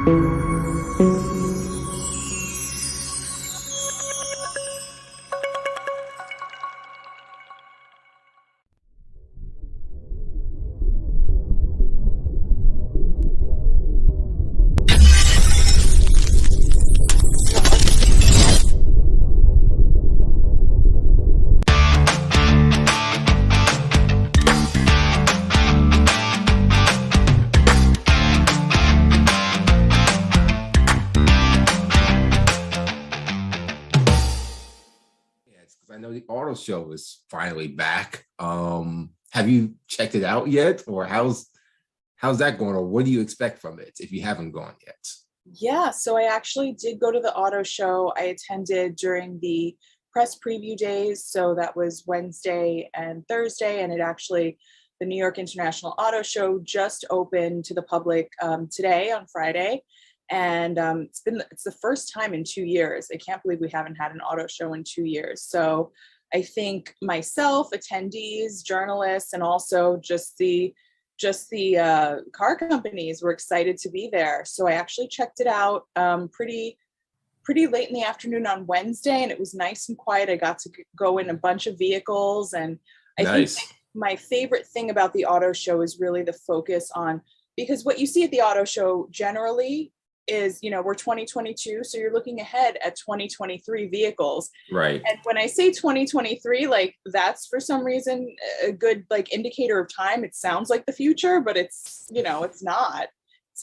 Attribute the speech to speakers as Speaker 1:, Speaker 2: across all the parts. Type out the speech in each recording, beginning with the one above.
Speaker 1: I know the auto show is finally back. Have you checked it out yet, or how's that going, or what do you expect from it if you haven't gone yet?
Speaker 2: Yeah, so I actually did go to the auto show. I attended during the press preview days. So that was Wednesday and Thursday. And the New York International Auto Show just opened to the public today on Friday. And it's the first time in 2 years. I can't believe we haven't had an auto show in 2 years. So I think myself, attendees, journalists, and also just the car companies were excited to be there. So I actually checked it out pretty late in the afternoon on Wednesday, and it was nice and quiet. I got to go in a bunch of vehicles, and I
Speaker 1: Nice.
Speaker 2: think my favorite thing about the auto show is really the focus on, because what you see at the auto show generally is, we're 2022, so you're looking ahead at 2023 vehicles.
Speaker 1: Right.
Speaker 2: And when I say 2023, like that's for some reason a good like indicator of time. It sounds like the future, but it's not.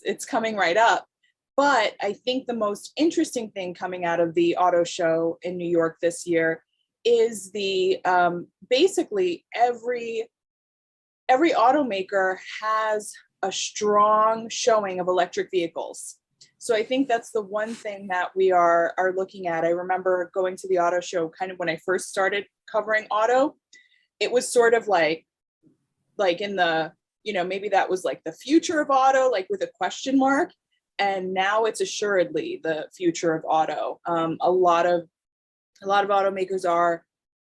Speaker 2: It's coming right up. But I think the most interesting thing coming out of the auto show in New York this year is the basically every automaker has a strong showing of electric vehicles. So I think that's the one thing that we are looking at. I remember going to the auto show kind of when I first started covering auto. It was sort of like in the, maybe that was like the future of auto, like with a question mark. And now it's assuredly the future of auto. A lot of automakers are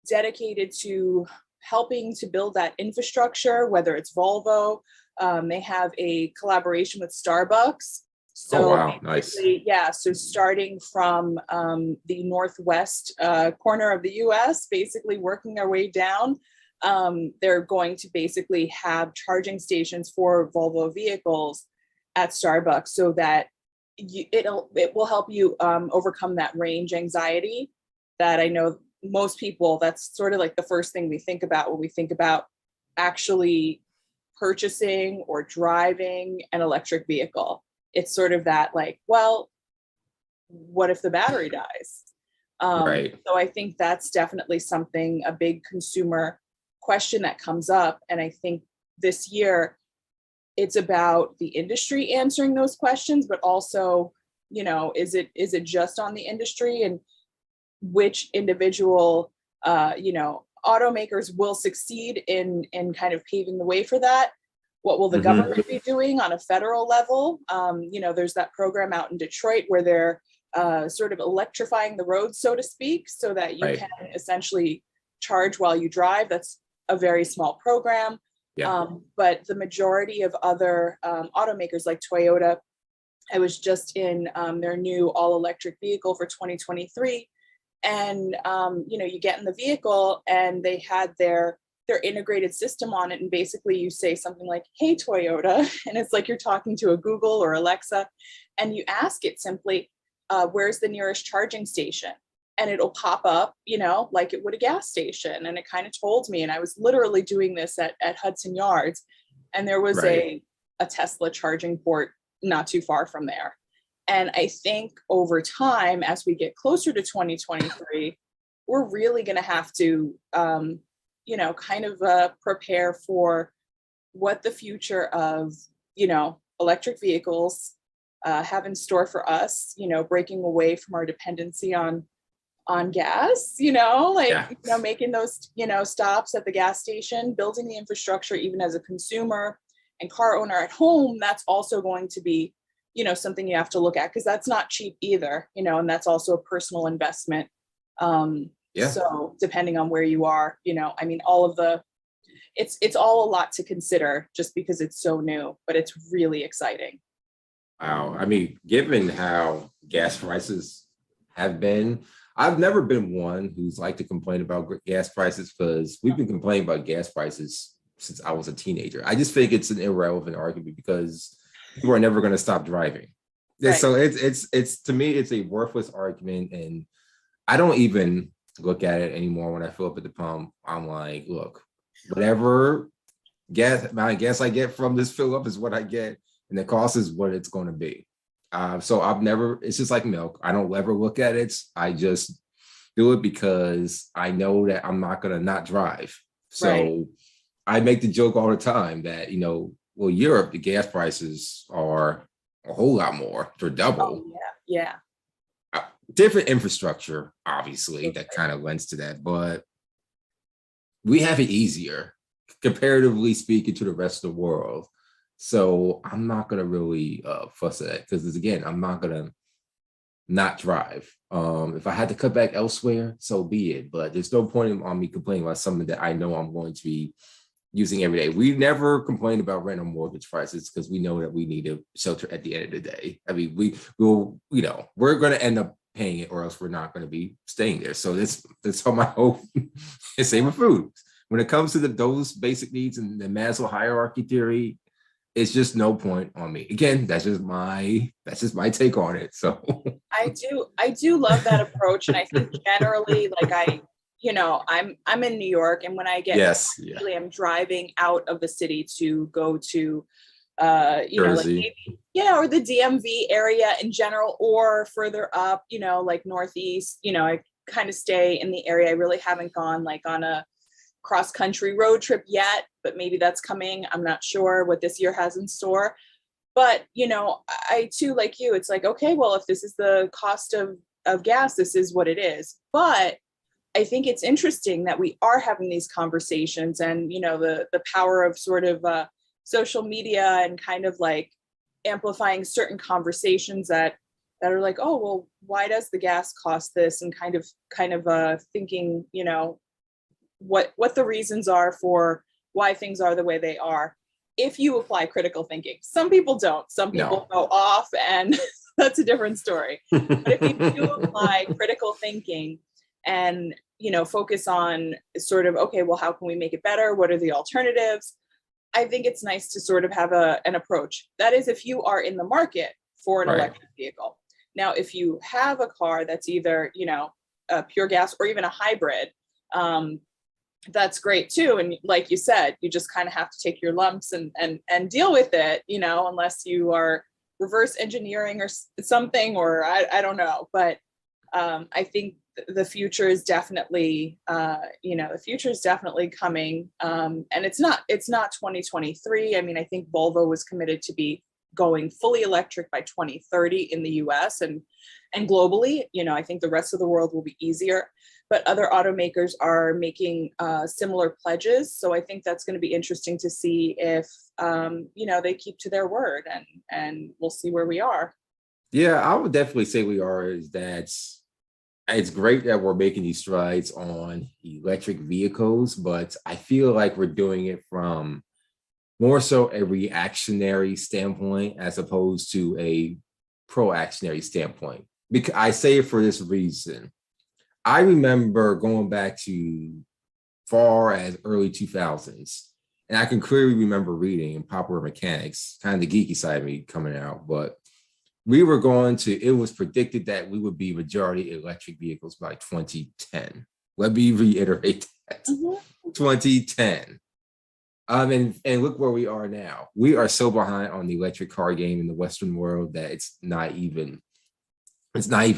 Speaker 2: dedicated to helping to build that infrastructure, whether it's Volvo. They have a collaboration with Starbucks. So
Speaker 1: Oh, wow. Nice.
Speaker 2: yeah, so starting from the northwest corner of the US, basically working their way down, they're going to basically have charging stations for Volvo vehicles at Starbucks so that it will help you overcome that range anxiety that I know most people, that's sort of like the first thing we think about when we think about actually purchasing or driving an electric vehicle. It's sort of that like, well, what if the battery dies?
Speaker 1: Right.
Speaker 2: So I think that's definitely a big consumer question that comes up. And I think this year it's about the industry answering those questions, but also, is it just on the industry, and which individual, automakers will succeed in kind of paving the way for that? What will the government be doing on a federal level? There's that program out in Detroit where they're sort of electrifying the roads, so to speak, so that you can essentially charge while you drive. That's a very small program.
Speaker 1: Yeah.
Speaker 2: But the majority of other automakers like Toyota, I was just in their new all-electric vehicle for 2023. And, you get in the vehicle and they had their integrated system on it. And basically you say something like, "Hey, Toyota," and it's like you're talking to a Google or Alexa, and you ask it simply, where's the nearest charging station? And it'll pop up, like it would a gas station. And it kind of told me, and I was literally doing this at Hudson Yards, and there was a Tesla charging port not too far from there. And I think over time, as we get closer to 2023, we're really going to have to, prepare for what the future of, electric vehicles have in store for us, breaking away from our dependency on gas, making those, stops at the gas station, building the infrastructure, even as a consumer and car owner at home. That's also going to be, something you have to look at, because that's not cheap either, and that's also a personal investment. So depending on where you are, all of it's all a lot to consider just because it's so new, but it's really exciting.
Speaker 1: Wow. I mean, given how gas prices have been, I've never been one who's like to complain about gas prices because we've been complaining about gas prices since I was a teenager. I just think it's an irrelevant argument because people are never going to stop driving.
Speaker 2: Right.
Speaker 1: So it's to me, it's a worthless argument. And I don't even look at it anymore when I fill up at the pump. I'm like, look, whatever amount of gas I get from this fill up is what I get, and the cost is what it's going to be. So I've never. It's just like milk. I don't ever look at it. I just do it because I know that I'm not going to not drive.
Speaker 2: Right.
Speaker 1: So I make the joke all the time that well, Europe, the gas prices are a whole lot more. They're
Speaker 2: Oh
Speaker 1: double.
Speaker 2: yeah.
Speaker 1: Different infrastructure, obviously,
Speaker 2: Yeah.
Speaker 1: that kind of lends to that, but we have it easier comparatively speaking to the rest of the world. So I'm not gonna really fuss at that because again, I'm not gonna not drive. If I had to cut back elsewhere, so be it. But there's no point on me complaining about something that I know I'm going to be using every day. We never complained about rent or mortgage prices because we know that we need a shelter at the end of the day. I mean, will we're going to end up paying it, or else we're not going to be staying there. So that's how my hope is. Same with food. When it comes to those basic needs and the Maslow hierarchy theory, it's just no point on me. Again, that's just my take on it. So
Speaker 2: I do love that approach, and I think generally, like I'm in New York, and when I get home,
Speaker 1: yes, yeah,
Speaker 2: usually I'm driving out of the city to go to like
Speaker 1: Jersey,
Speaker 2: maybe, or the DMV area in general, or further up, like Northeast. I kind of stay in the area. I really haven't gone like on a cross country road trip yet, but maybe that's coming. I'm not sure what this year has in store. But I too, like you, it's like, okay, well, if this is the cost of gas, this is what it is. But I think it's interesting that we are having these conversations, and the power of sort of social media and kind of like amplifying certain conversations that are like, oh well, why does the gas cost this, and kind of thinking what the reasons are for why things are the way they are, if you apply critical thinking. Some people don't. Some
Speaker 1: no.
Speaker 2: people go off, and that's a different story. But if you do apply critical thinking and focus on sort of, okay, well, how can we make it better? What are the alternatives? I think it's nice to sort of have an approach. That is, if you are in the market for an
Speaker 1: Right.
Speaker 2: electric vehicle. Now, if you have a car that's either a pure gas or even a hybrid, that's great too. And like you said, you just kind of have to take your lumps and deal with it, unless you are reverse engineering or something, or I don't know. But I think the future is definitely, the future is definitely coming. And it's not 2023. I mean, I think Volvo was committed to be going fully electric by 2030 in the US and globally. I think the rest of the world will be easier, but other automakers are making similar pledges. So I think that's going to be interesting to see if they keep to their word, and we'll see where we are.
Speaker 1: Yeah, I would definitely say we are. Is that it's great that we're making these strides on electric vehicles, but I feel like we're doing it from more so a reactionary standpoint as opposed to a proactionary standpoint. Because I say it for this reason. I remember going back to far as early 2000s, and I can clearly remember reading in Popular Mechanics, kind of the geeky side of me coming out, but it was predicted that we would be majority electric vehicles by 2010. Let me reiterate that.
Speaker 2: Mm-hmm.
Speaker 1: 2010. And look where we are now. We are so behind on the electric car game in the Western world that it's not even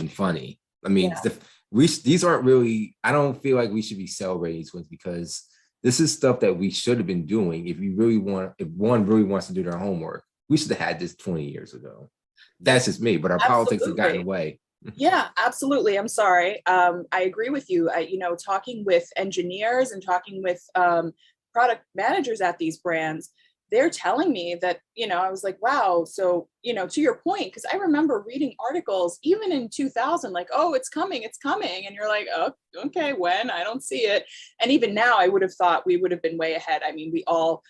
Speaker 1: funny. I mean,
Speaker 2: Yeah.
Speaker 1: these aren't really. I don't feel like we should be celebrating these ones because this is stuff that we should have been doing. If one really wants to do their homework, we should have had this 20 years ago. That's just me, but our politics have gotten
Speaker 2: Absolutely.
Speaker 1: away.
Speaker 2: Yeah, absolutely. I'm sorry. I agree with you. Talking with engineers and talking with product managers at these brands, they're telling me that, I was like, wow. So, to your point, because I remember reading articles even in 2000, like, oh, it's coming, it's coming. And you're like, oh, okay, when? I don't see it. And even now, I would have thought we would have been way ahead. I mean, we all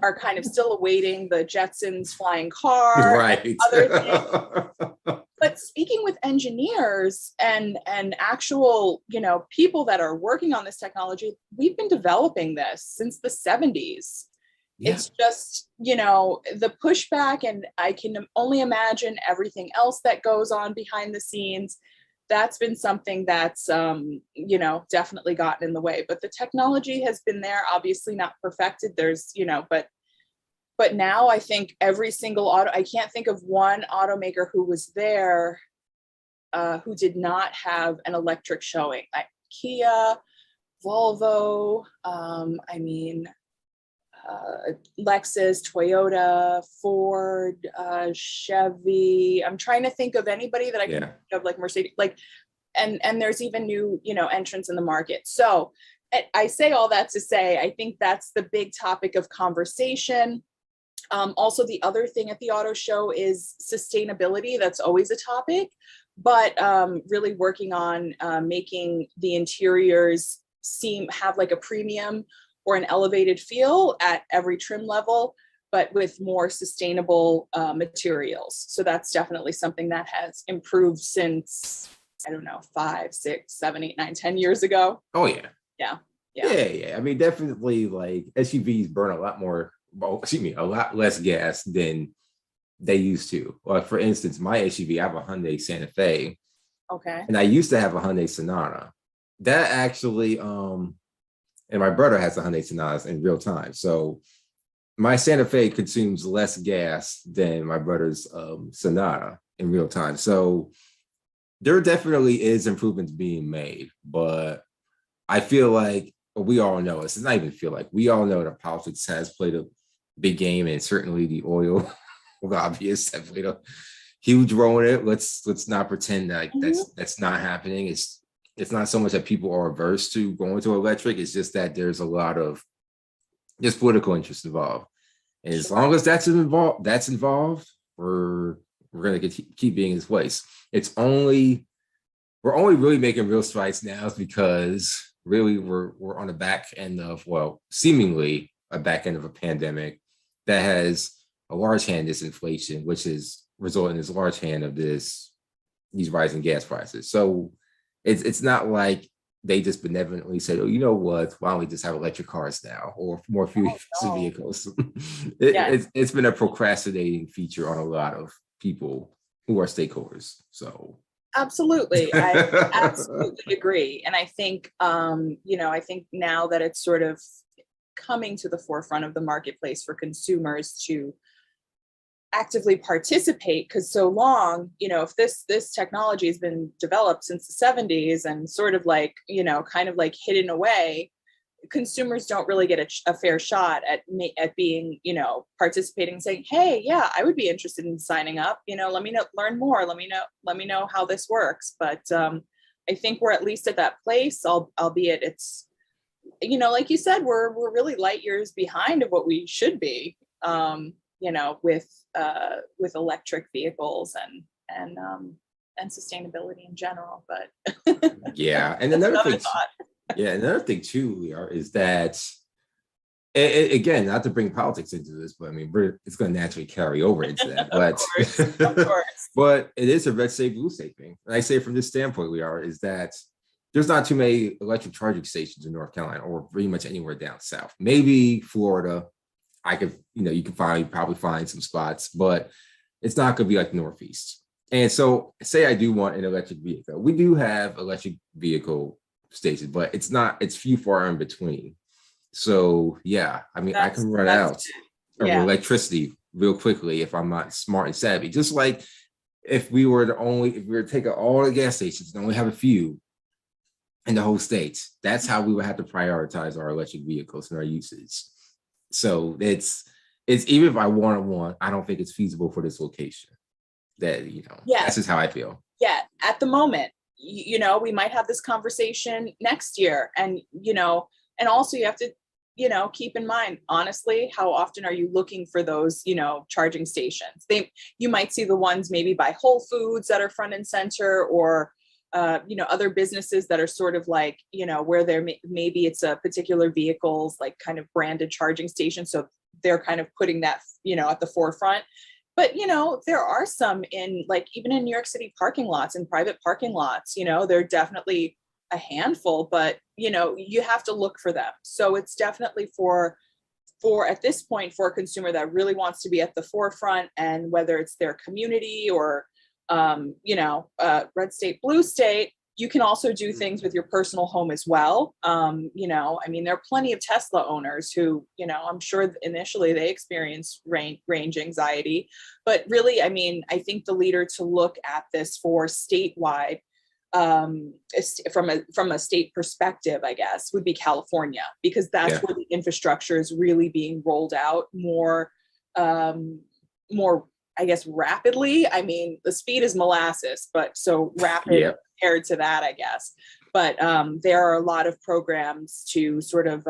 Speaker 2: are kind of still awaiting the Jetsons flying car and
Speaker 1: Right.
Speaker 2: other things. But speaking with engineers and actual, people that are working on this technology, we've been developing this since the 70s.
Speaker 1: Yeah.
Speaker 2: It's just, the pushback, and I can only imagine everything else that goes on behind the scenes. That's been something that's, definitely gotten in the way. But the technology has been there, obviously not perfected. There's, but now I think every single I can't think of one automaker who was there who did not have an electric showing. Like Kia, Volvo, Lexus, Toyota, Ford, Chevy. I'm trying to think of anybody that I can think of, like Mercedes, and there's even new, entrants in the market. So I say all that to say, I think that's the big topic of conversation. Also, the other thing at the auto show is sustainability. That's always a topic, but really working on making the interiors have like a premium or an elevated feel at every trim level, but with more sustainable materials. So that's definitely something that has improved since, I don't know, 5, 6, 7, 8, 9, 10 years ago.
Speaker 1: Oh yeah.
Speaker 2: Yeah.
Speaker 1: I mean, definitely, like SUVs burn a lot less gas than they used to. Like, for instance, my SUV, I have a Hyundai Santa Fe.
Speaker 2: Okay.
Speaker 1: And I used to have a Hyundai Sonata. That actually, and my brother has a Hyundai Sonata in real time. So my Santa Fe consumes less gas than my brother's Sonata in real time. So there definitely is improvements being made, but I feel like we all know it's not even feel like we all know that politics has played a big game, and certainly the oil lobbyists have played a huge role in it. Let's not pretend that that's not happening. It's not so much that people are averse to going to electric. It's just that there's a lot of just political interest involved, and as long as that's involved, we're gonna keep being in this place. We're only really making real strides now is because really we're on the back end of, well, seemingly a back end of a pandemic that has a large hand in this inflation, which is resulting in this large hand of these rising gas prices. So it's not like they just benevolently said, oh, you know what, why don't we just have electric cars now or more fuel efficient vehicles? It's been a procrastinating feature on a lot of people who are stakeholders. So
Speaker 2: absolutely. I absolutely agree. And I think, I think now that it's sort of coming to the forefront of the marketplace for consumers to actively participate, because so long, if this technology has been developed since the 70s and sort of like, kind of like hidden away, consumers don't really get a fair shot at being, participating and saying, hey, yeah, I would be interested in signing up. Let me learn more. Let me know how this works. But I think we're at least at that place, albeit it's, like you said, we're really light years behind of what we should be, with electric vehicles and sustainability in general. But
Speaker 1: yeah, and another thing too, LeAura, is that again, not to bring politics into this, but I mean, it's going to naturally carry over into that. But
Speaker 2: of course.
Speaker 1: But it is a red state, blue state thing. And I say from this standpoint, LeAura, is that there's not too many electric charging stations in North Carolina or pretty much anywhere down south. Maybe Florida, you can probably find some spots, but it's not going to be like the Northeast. And so, say I do want an electric vehicle. We do have electric vehicle stations, but it's few far in between. So yeah, I mean, I can run out of electricity real quickly if I'm not smart and savvy. Just like if we were to take all the gas stations and only have a few in the whole state, that's how we would have to prioritize our electric vehicles and our uses. So it's even if I want one, I don't think it's feasible for this location. That's just how I feel.
Speaker 2: Yeah, at the moment, we might have this conversation next year, and and also you have to keep in mind, honestly, how often are you looking for those charging stations? You might see the ones maybe by Whole Foods that are front and center, or other businesses that are sort of like, where maybe it's a particular vehicle's like kind of branded charging station. So they're kind of putting that, at the forefront. But, there are some in, like, even in New York City parking lots and private parking lots, they're definitely a handful, but, you have to look for them. So it's definitely for at this point, for a consumer that really wants to be at the forefront, and whether it's their community or, red state, blue state, you can also do things with your personal home as well. There are plenty of Tesla owners who, I'm sure initially they experience range anxiety, but really, I think the leader to look at this for statewide, from a state perspective, I guess, would be California, because that's where the infrastructure is really being rolled out more, I guess, rapidly. The speed is molasses, but so rapid compared to that, I guess. But there are a lot of programs to sort of,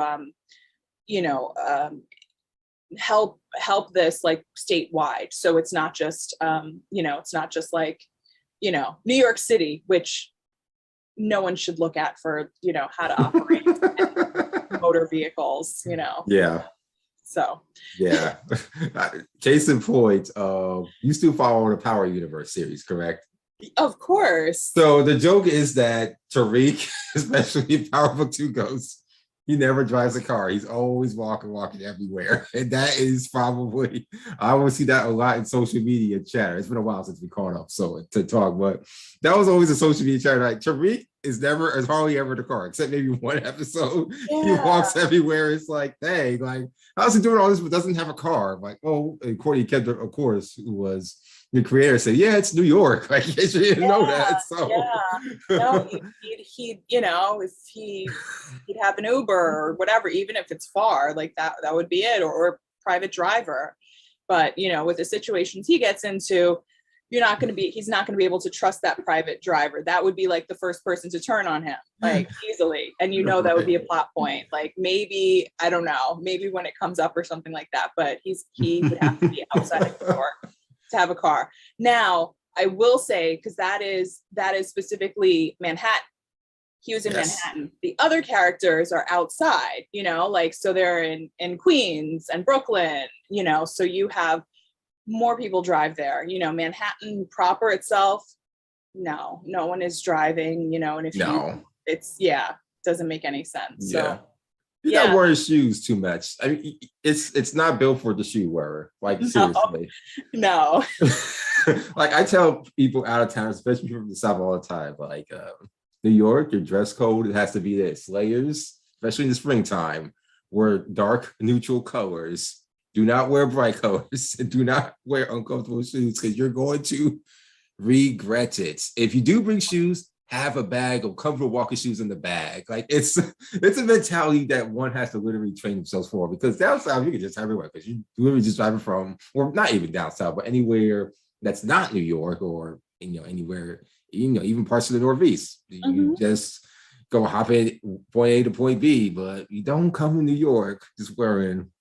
Speaker 2: help this, like, statewide. So it's not just, it's not just like, New York City, which no one should look at for, how to operate motor vehicles,
Speaker 1: Yeah.
Speaker 2: So.
Speaker 1: Yeah. Case in point, you still follow the Power Universe series, correct?
Speaker 2: Of course.
Speaker 1: So the joke is that Tariq, especially in Power Book 2 Ghosts, he never drives a car. He's always walking everywhere. And that is probably, I always see that a lot in social media chatter. It's been a while since we caught up to talk, but that was always a social media chatter. Like, Tariq is hardly ever in the car, except maybe one episode. Yeah. He walks everywhere. It's like, dang, like, how's he doing all this but doesn't have a car? Like, oh, and Courtney Kemp, of course, who was the creator, said, yeah, it's New York. Like, you didn't know that. So
Speaker 2: no, he'd if he'd have an Uber or whatever, even if it's far, like that would be it, or a private driver. But with the situations he gets into, he's not going to be able to trust that private driver. That would be like the first person to turn on him, like, easily. And that would be a plot point. Like, maybe, I don't know, maybe when it comes up or something like that, but he would have to be outside of the door to have a car. Now, I will say, because that is specifically Manhattan. He was in Manhattan. The other characters are outside, so they're in Queens and Brooklyn, so you have more people drive there. Manhattan proper itself, no one is driving, and if doesn't make any sense. So
Speaker 1: you're not wearing shoes too much. It's not built for the shoe wearer. Like, seriously.
Speaker 2: No.
Speaker 1: Like, I tell people out of town, especially from the South, all the time, like, New York, your dress code, it has to be this. Layers, especially in the springtime, wear dark, neutral colors. Do not wear bright colors. And do not wear uncomfortable shoes, because you're going to regret it. If you do bring shoes, have a bag of comfortable walking shoes in the bag. Like, it's a mentality that one has to literally train themselves for, because down south you can just have everywhere, because you literally just driving from, or not even down south, but anywhere that's not New York, or anywhere, even parts of the Northeast. You just go hop in point A to point B, but you don't come to New York just wearing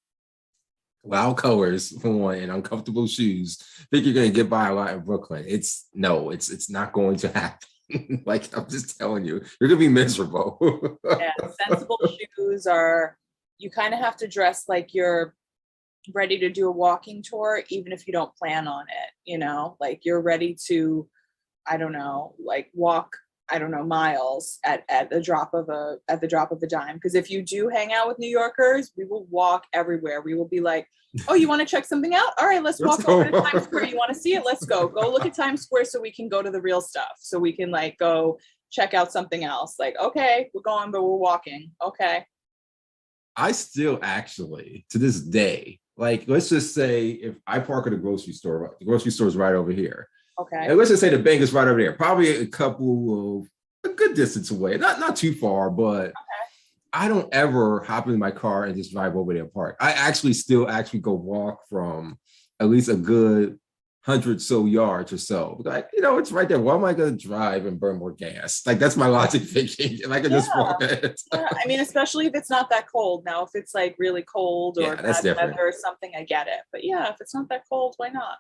Speaker 1: loud colors for one and uncomfortable shoes. Think you're gonna get by a lot in Brooklyn. It's not going to happen. Like, I'm just telling you, you're gonna be miserable.
Speaker 2: Sensible shoes are, you kind of have to dress like you're ready to do a walking tour, even if you don't plan on it, like you're ready to, I don't know, like walk, I don't know, miles at the drop of a dime. Because if you do hang out with New Yorkers, we will walk everywhere. We will be like, oh, you want to check something out? All right, let's walk over to Times Square. You want to see it? Let's go look at Times Square, so we can go to the real stuff, so we can, like, go check out something else. Like, okay, we're going, but we're walking. Okay.
Speaker 1: I still actually, to this day, like, let's just say if I park at a grocery store, the grocery store is right over here.
Speaker 2: Okay.
Speaker 1: And let's just say the bank is right over there, probably a good distance away, not too far, but okay. I don't ever hop in my car and just drive over there and park. I still go walk from at least a good 100 so yards or so. Like, it's right there. Why am I going to drive and burn more gas? Like, that's my logic thinking. And I can just walk it.
Speaker 2: Yeah. Especially if it's not that cold. Now, if it's like really cold or bad weather or something, I get it. But yeah, if it's not that cold, why not?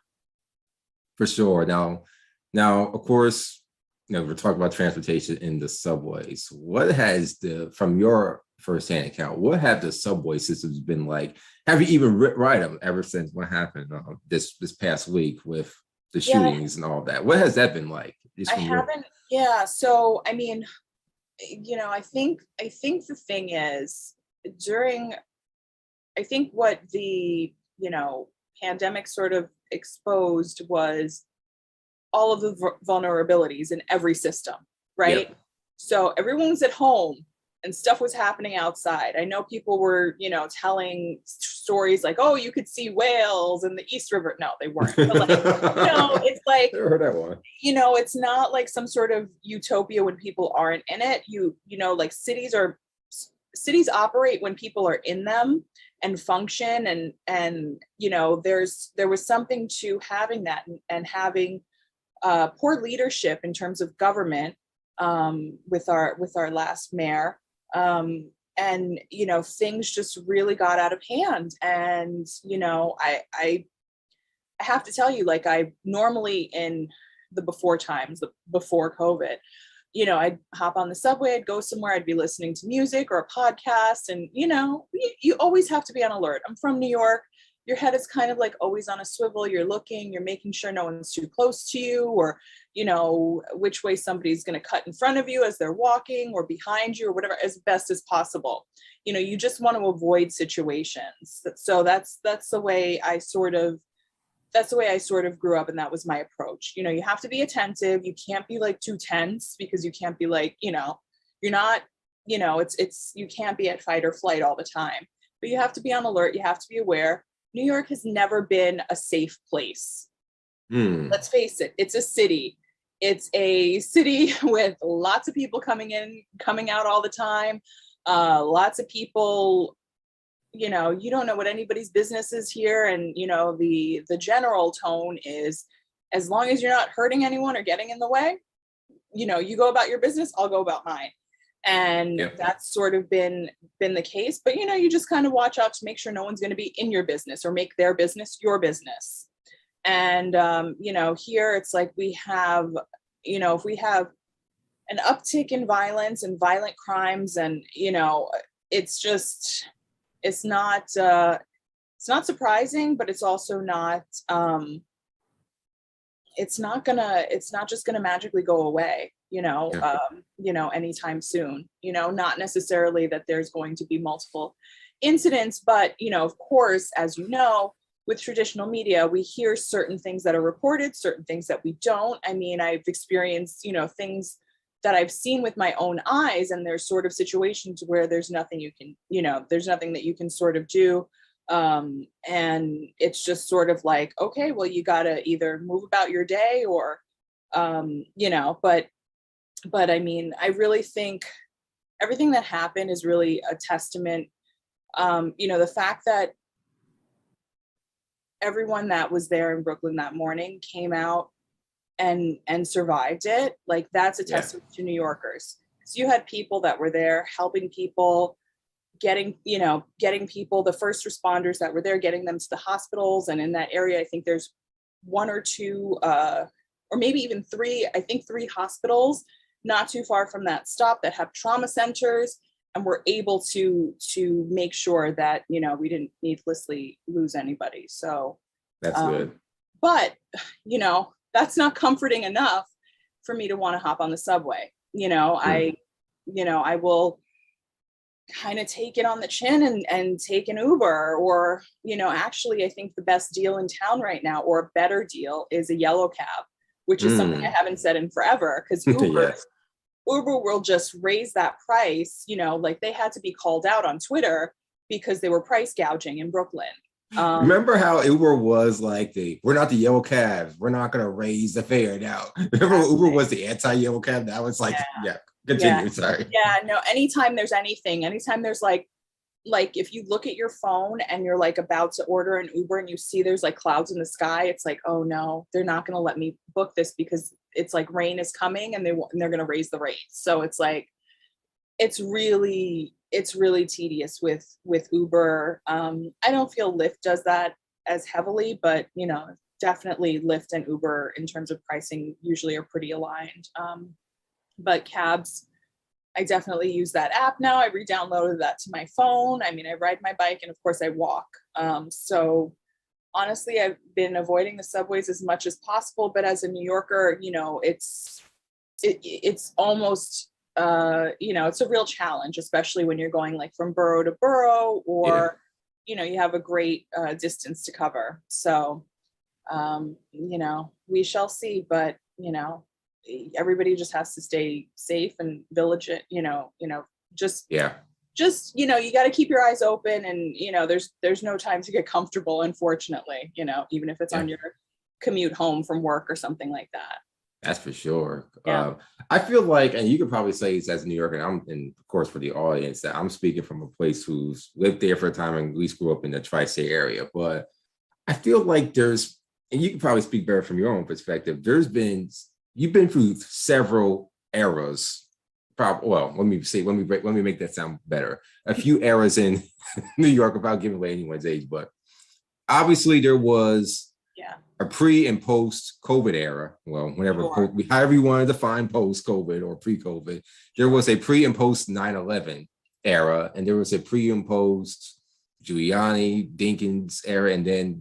Speaker 1: For sure. Now, of course, we're talking about transportation in the subways. What has from your firsthand account. What have the subway systems been like? Have you even ride them ever since what happened this past week with the
Speaker 2: Yeah,
Speaker 1: shootings and all that? What has that been like? Just
Speaker 2: I
Speaker 1: from your
Speaker 2: haven't. Yeah, so I mean, I think the thing is during I think what the, pandemic sort of exposed was all of the vulnerabilities in every system, right?
Speaker 1: Yep.
Speaker 2: So everyone was at home and stuff was happening outside. I know people were, telling stories like, oh, you could see whales in the East River. No, they weren't. But like, it's like,
Speaker 1: Never heard that one.
Speaker 2: it's not like some sort of utopia when people aren't in it. Like cities operate when people are in them and function, and there was something to having that, and having poor leadership in terms of government, with our last mayor, and things just really got out of hand. And I have to tell you, like, I normally, in the before COVID, I'd hop on the subway, I'd go somewhere, I'd be listening to music or a podcast. And, you always have to be on alert. I'm from New York. Your head is kind of like always on a swivel. You're looking, you're making sure no one's too close to you, or, which way somebody's going to cut in front of you as they're walking, or behind you, or whatever, as best as possible. You just want to avoid situations. So that's the way I sort of grew up, and that was my approach. You have to be attentive. You can't be like too tense, because you can't be like, you're not, you can't be at fight or flight all the time, but you have to be on alert. You have to be aware. New York has never been a safe place. Let's face it. It's a city. It's a city with lots of people coming in, coming out all the time. Lots of people, you don't know what anybody's business is here. And, the general tone is, as long as you're not hurting anyone or getting in the way, you go about your business, I'll go about mine. And
Speaker 1: Yep.
Speaker 2: that's sort of been the case. But, you just kind of watch out to make sure no one's going to be in your business or make their business your business. And, here it's like we have, if we have an uptick in violence and violent crimes, and, it's just, it's not surprising, but it's also not, it's not just gonna magically go away,
Speaker 1: Yeah.
Speaker 2: anytime soon. Not necessarily that there's going to be multiple incidents, but, of course, as with traditional media, we hear certain things that are reported, certain things that we don't. I mean, I've experienced, things that I've seen with my own eyes, and there's sort of situations where there's nothing that you can sort of do. And it's just sort of like, okay, well, you got to either move about your day, or, but I mean, I really think everything that happened is really a testament. The fact that everyone that was there in Brooklyn that morning came out and survived it, like, that's a
Speaker 1: Yeah.
Speaker 2: testament to New Yorkers. So you had people that were there helping people, getting people, the first responders that were there, getting them to the hospitals. And in that area, I think there's one or two, or maybe even three, I think three hospitals not too far from that stop that have trauma centers, and we're able to make sure that, we didn't needlessly lose anybody. So
Speaker 1: That's good.
Speaker 2: but, that's not comforting enough for me to want to hop on the subway. I will kind of take it on the chin and take an Uber, or, actually, I think the best deal in town right now, or a better deal, is a yellow cab, which is something I haven't said in forever, because
Speaker 1: Yes.
Speaker 2: Uber will just raise that price. Like, they had to be called out on Twitter because they were price gouging in Brooklyn.
Speaker 1: Remember how Uber was like we're not the yellow cabs, we're not gonna raise the fare now. Remember Uber was the anti-yellow cab? That was like, yeah, continue.
Speaker 2: Yeah.
Speaker 1: Sorry.
Speaker 2: Yeah, no, anytime there's like if you look at your phone and you're like about to order an Uber and you see there's like clouds in the sky, it's like, oh no, they're not going to let me book this because it's like rain is coming, and they're going to raise the rates. So it's like, it's really tedious with Uber. I don't feel Lyft does that as heavily, but definitely Lyft and Uber in terms of pricing usually are pretty aligned. But cabs, I definitely use that app now. I re-downloaded that to my phone. I mean, I ride my bike and of course I walk. So honestly, I've been avoiding the subways as much as possible, but as a New Yorker, it's almost it's a real challenge, especially when you're going like from borough to borough,
Speaker 1: Yeah.
Speaker 2: or you have a great distance to cover. So we shall see, but everybody just has to stay safe and vigilant, just
Speaker 1: Yeah.
Speaker 2: you got to keep your eyes open, and there's no time to get comfortable, unfortunately, even if it's
Speaker 1: Yeah.
Speaker 2: on your commute home from work or something like that.
Speaker 1: That's for sure.
Speaker 2: Yeah.
Speaker 1: I feel like, and you could probably say this as a New Yorker, and of course for the audience, that I'm speaking from a place who's lived there for a time and at least grew up in the tri-state area. But I feel like and you can probably speak better from your own perspective. You've been through several eras. Well, let me make that sound better. A few eras in New York, without giving away anyone's age, but obviously there was
Speaker 2: Yeah.
Speaker 1: a pre and post COVID era. Well, whenever,
Speaker 2: Sure.
Speaker 1: however you want to define post COVID or pre COVID, there was a pre and post 9/11 era, and there was a pre and post Giuliani, Dinkins era, and then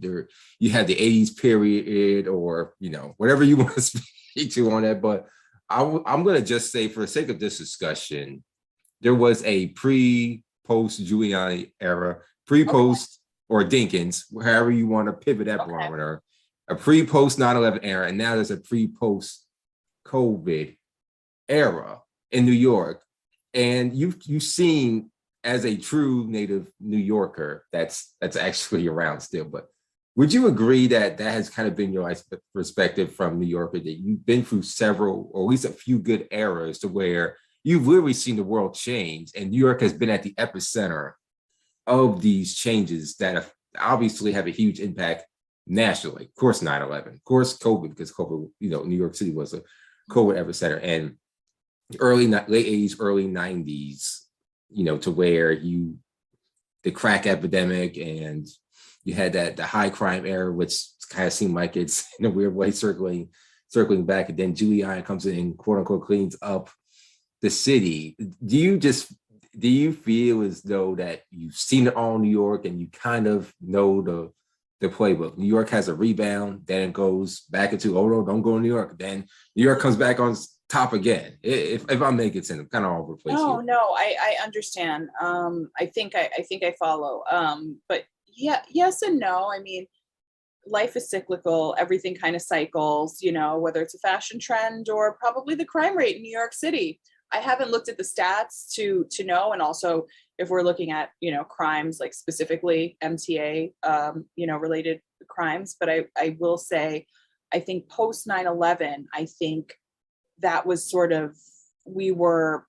Speaker 1: you had the 80s period, or whatever you want to speak to on that. But I'm going to just say, for the sake of this discussion, there was a pre post Giuliani era, pre post or Dinkins, however you want to pivot that barometer, a pre post 9/11 era, and now there's a pre post COVID era in New York. And you've seen, as a true native New Yorker, that's actually around still. But would you agree that has kind of been your perspective from New Yorker, that you've been through several, or at least a few good eras, to where you've literally seen the world change, and New York has been at the epicenter of these changes that obviously have a huge impact nationally? Of course, 9/11, of course, COVID, because COVID, New York City was a COVID epicenter, and late 80s, early 90s, to where the crack epidemic, and you had the high crime era, which kind of seemed like it's in a weird way circling back, and then Giuliani comes in and quote unquote cleans up the city. Do you feel as though that you've seen it all in New York and you kind of know the playbook? New York has a rebound, then it goes back into, oh no, don't go to New York. Then New York comes back on top again. If I'm making sense, I'm kind of all over the place here.
Speaker 2: No, I understand. I think I follow. But yeah, yes and no. I mean, life is cyclical. Everything kind of cycles, whether it's a fashion trend or probably the crime rate in New York City. I haven't looked at the stats to know. And also, if we're looking at, crimes, like specifically MTA, related crimes. But I will say, I think post 9/11, I think that was sort of, we were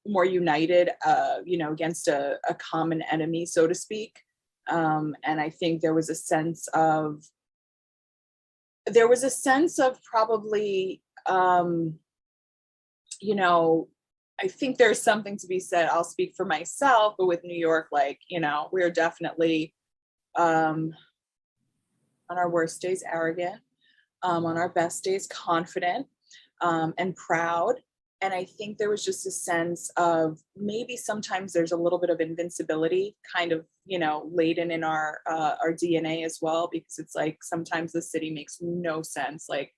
Speaker 2: more united, against a common enemy, so to speak. And I think there was a sense of probably, I think there's something to be said. I'll speak for myself, but with New York, like, we're definitely, on our worst days, arrogant, on our best days, confident, and proud. And I think there was just a sense of, maybe sometimes there's a little bit of invincibility kind of, laden in our DNA as well, because it's like, sometimes the city makes no sense. Like,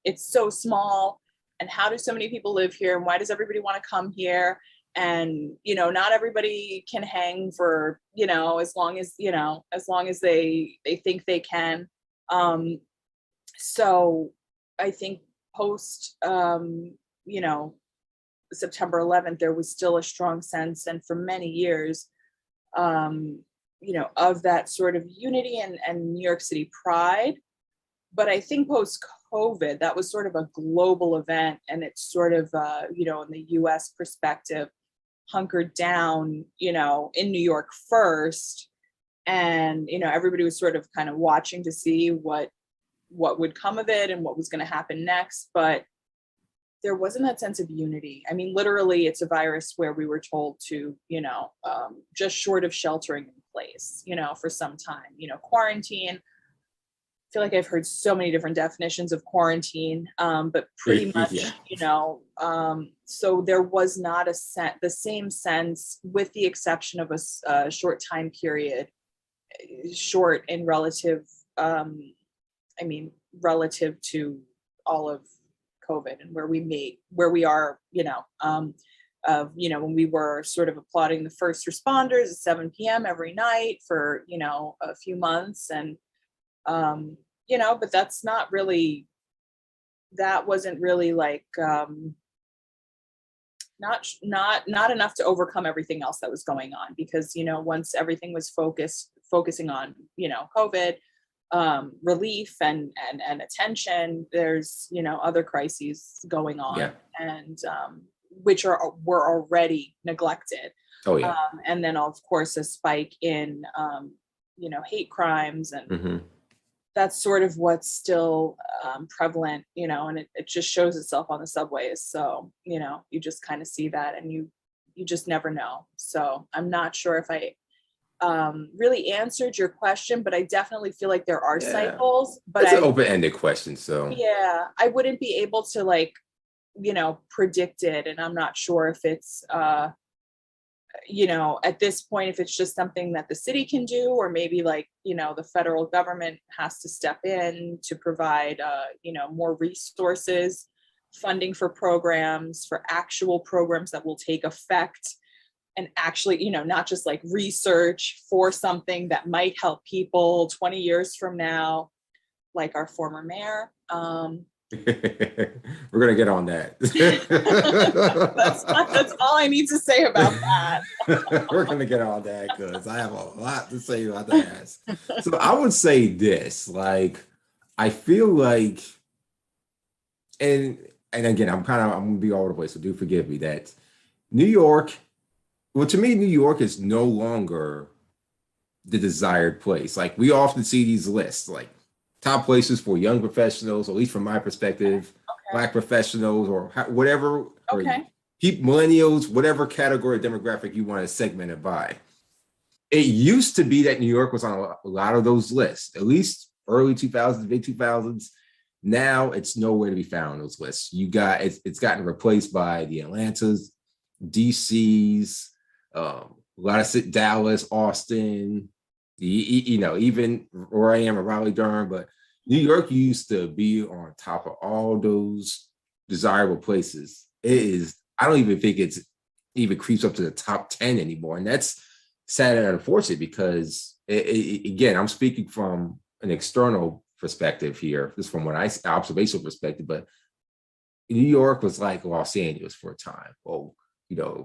Speaker 2: it's so small, and how do so many people live here, and why does everybody want to come here? And, not everybody can hang for, as long as they think they can. So I think post, September 11th, there was still a strong sense, and for many years, of that sort of unity and New York City pride. But I think post COVID, that was sort of a global event, and it's sort of, in the US perspective, hunkered down, in New York first. And, everybody was sort of kind of watching to see what would come of it and what was going to happen next. But there wasn't that sense of unity. I mean, literally, it's a virus where we were told to, just short of sheltering in place, for some time, quarantine, feel like I've heard so many different definitions of quarantine, but pretty much,
Speaker 1: Yeah.
Speaker 2: so there was not the same sense, with the exception of a short time period, short in relative, relative to all of COVID and where we are, when we were sort of applauding the first responders at 7 p.m. every night for, a few months. And, but that wasn't really like, not enough to overcome everything else that was going on, because, once everything was focusing on, COVID, relief and attention, there's, other crises going on.
Speaker 1: Yeah.
Speaker 2: And, which were already neglected.
Speaker 1: Oh yeah.
Speaker 2: And then of course a spike in, hate crimes, and
Speaker 1: Mm-hmm.
Speaker 2: that's sort of what's still prevalent, and it just shows itself on the subways. So, you just kind of see that, and you just never know. So I'm not sure if I really answered your question, but I definitely feel like there are cycles. But
Speaker 1: it's an open-ended question, so
Speaker 2: yeah, I wouldn't be able to predict it, and I'm not sure if it's at this point, if it's just something that the city can do, or maybe the federal government has to step in to provide more resources, funding for actual programs that will take effect, and actually, not just research for something that might help people 20 years from now, like our former mayor.
Speaker 1: We're gonna get on that.
Speaker 2: That's all I need to say about that.
Speaker 1: We're gonna get on that because I have a lot to say about that. So I would say this, I feel like, and again, I'm gonna be all over the place, so do forgive me, that New York, well, to me, New York is no longer the desired place. We often see these lists, top places for young professionals, at least from my perspective, Black professionals, or whatever, or millennials, whatever category demographic you want to segment it by. It used to be that New York was on a lot of those lists, at least early 2000s, mid 2000s. Now it's nowhere to be found on those lists. It's gotten replaced by the Atlantas, DCs, a lot of Dallas, Austin, even where I am in Raleigh, Durham, but New York used to be on top of all those desirable places. I don't even think it's even creeps up to the top 10 anymore. And that's sad and unfortunate, because again, I'm speaking from an external perspective here, just from observational perspective, but New York was like Los Angeles for a time. Well,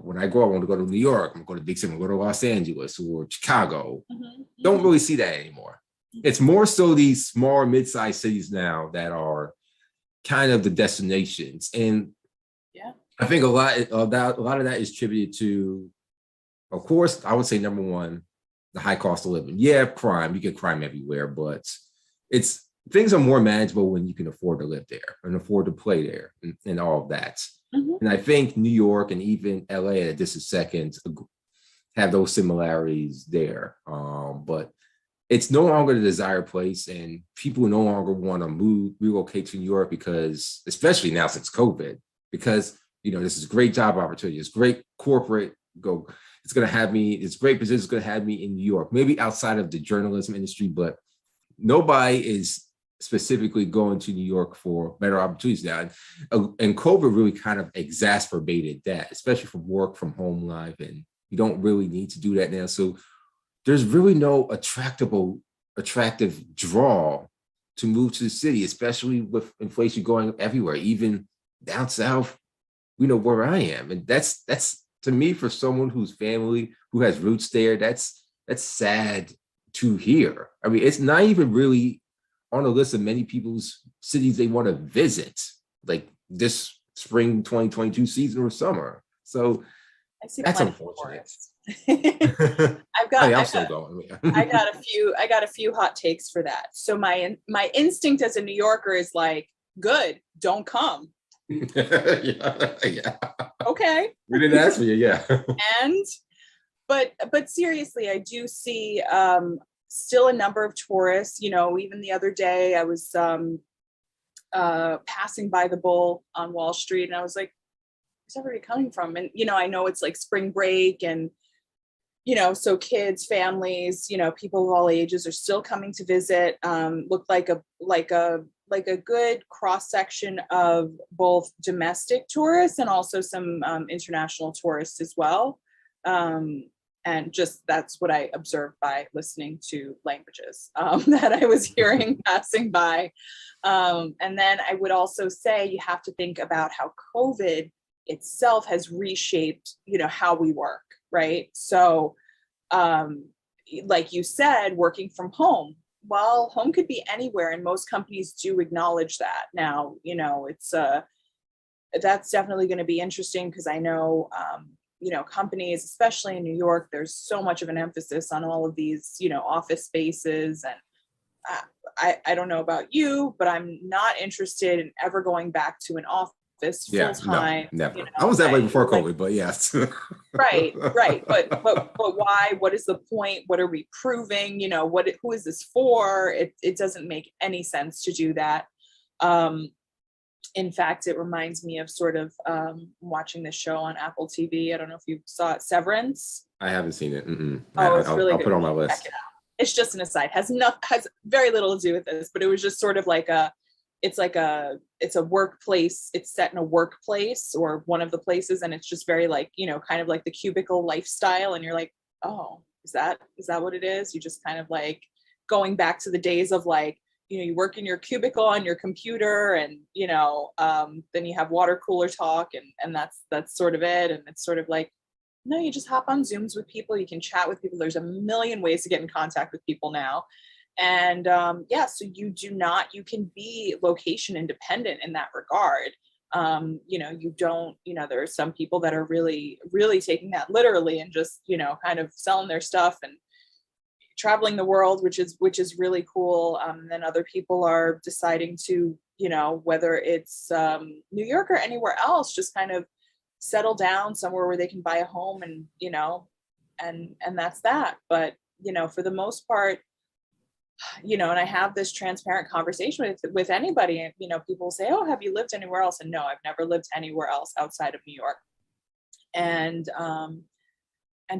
Speaker 1: when I grow up, I want to go to New York, I'm going to big city, I'm going to go to Los Angeles or Chicago. Mm-hmm. Don't really see that anymore. It's more so these small, mid-sized cities now that are kind of the destinations. And I think a lot of that is attributed to, of course, I would say number one, the high cost of living. Yeah, crime, you get crime everywhere, but things are more manageable when you can afford to live there and afford to play there and all of that. Mm-hmm. And I think New York and even LA at a distant second have those similarities there. But it's no longer the desired place, and people no longer want to relocate to New York, because, especially now since COVID, because, this is a great job opportunity. It's great corporate it's going to have me, it's great position. It's going to have me in New York, maybe outside of the journalism industry, but nobody is specifically going to New York for better opportunities now. And COVID really kind of exacerbated that, especially from work from home life. And you don't really need to do that now. So there's really no attractive draw to move to the city, especially with inflation going everywhere, even down south, where I am. And that's to me, for someone whose family, who has roots there, that's sad to hear. I mean, it's not even really on the list of many people's cities they want to visit, like this spring 2022 season or summer. So that's unfortunate.
Speaker 2: I got a few hot takes for that. So my instinct as a New Yorker is good, don't come. Yeah. Okay.
Speaker 1: We didn't ask for you, yeah.
Speaker 2: But seriously, I do see still a number of tourists. Even the other day I was passing by the Bull on Wall Street, and I was like, where's everybody coming from? And I know it's like spring break, and so kids, families, people of all ages are still coming to visit. Looked like a good cross section of both domestic tourists and also some international tourists as well. And just that's what I observed by listening to languages that I was hearing passing by. And then I would also say you have to think about how COVID itself has reshaped, how we work, right? So, like you said, working from home. Well, home could be anywhere, and most companies do acknowledge that. Now, it's that's definitely going to be interesting, because I know, companies, especially in New York, there's so much of an emphasis on all of these, office spaces. And I don't know about you, but I'm not interested in ever going back to an office full time.
Speaker 1: No, never. I was that way before COVID, but yes.
Speaker 2: Right. But why? What is the point? What are we proving? Who is this for? It doesn't make any sense to do that. In fact, it reminds me of sort of watching this show on Apple TV. I don't know if you saw it, Severance.
Speaker 1: I haven't seen it.
Speaker 2: It's really
Speaker 1: I'll
Speaker 2: good.
Speaker 1: put it on my list.
Speaker 2: It's just an aside. Has very little to do with this, but it was just sort of like it's a workplace. It's set in a workplace, or one of the places, and it's just very like, kind of like the cubicle lifestyle. And you're like, oh, is that what it is? You just kind of like going back to the days of like, you work in your cubicle on your computer, and then you have water cooler talk, and that's sort of it. And it's sort of like, no, you just hop on Zooms with people. You can chat with people. There's a million ways to get in contact with people now. And so you can be location independent in that regard. You don't, there are some people that are really, really taking that literally, and just, kind of selling their stuff and traveling the world, which is really cool. Then other people are deciding to, whether it's New York or anywhere else, just kind of settle down somewhere where they can buy a home, and and that's that. But for the most part, and I have this transparent conversation with anybody, and people say, oh, have you lived anywhere else? And no, I've never lived anywhere else outside of New York. And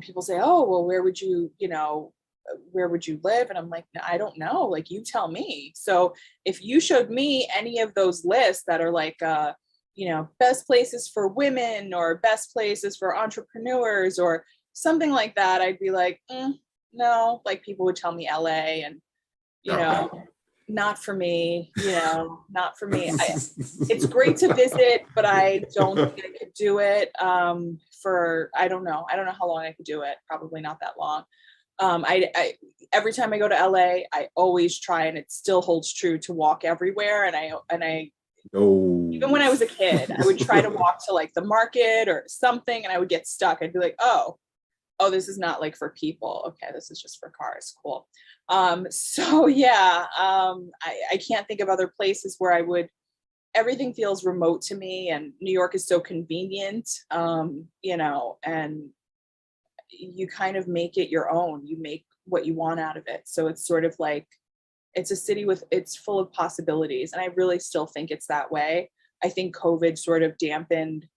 Speaker 2: people say, oh, well, where would you live? And I'm like, I don't know, like, you tell me. So if you showed me any of those lists that are like best places for women, or best places for entrepreneurs, or something like that, I'd be like, no. Like, people would tell me LA, and not for me, not for me. It's great to visit, but I don't think I could do it for, I don't know how long I could do it. Probably not that long. I every time I go to LA, I always try, and it still holds true, to walk everywhere. And I even when I was a kid, I would try to walk to like the market or something, and I would get stuck. I'd be like, oh, this is not like for people. Okay, this is just for cars. Cool. So yeah, I can't think of other places where I would. Everything feels remote to me, and New York is so convenient, and you kind of make it your own. You make what you want out of it. So it's sort of like, it's a city it's full of possibilities. And I really still think it's that way. I think COVID sort of dampened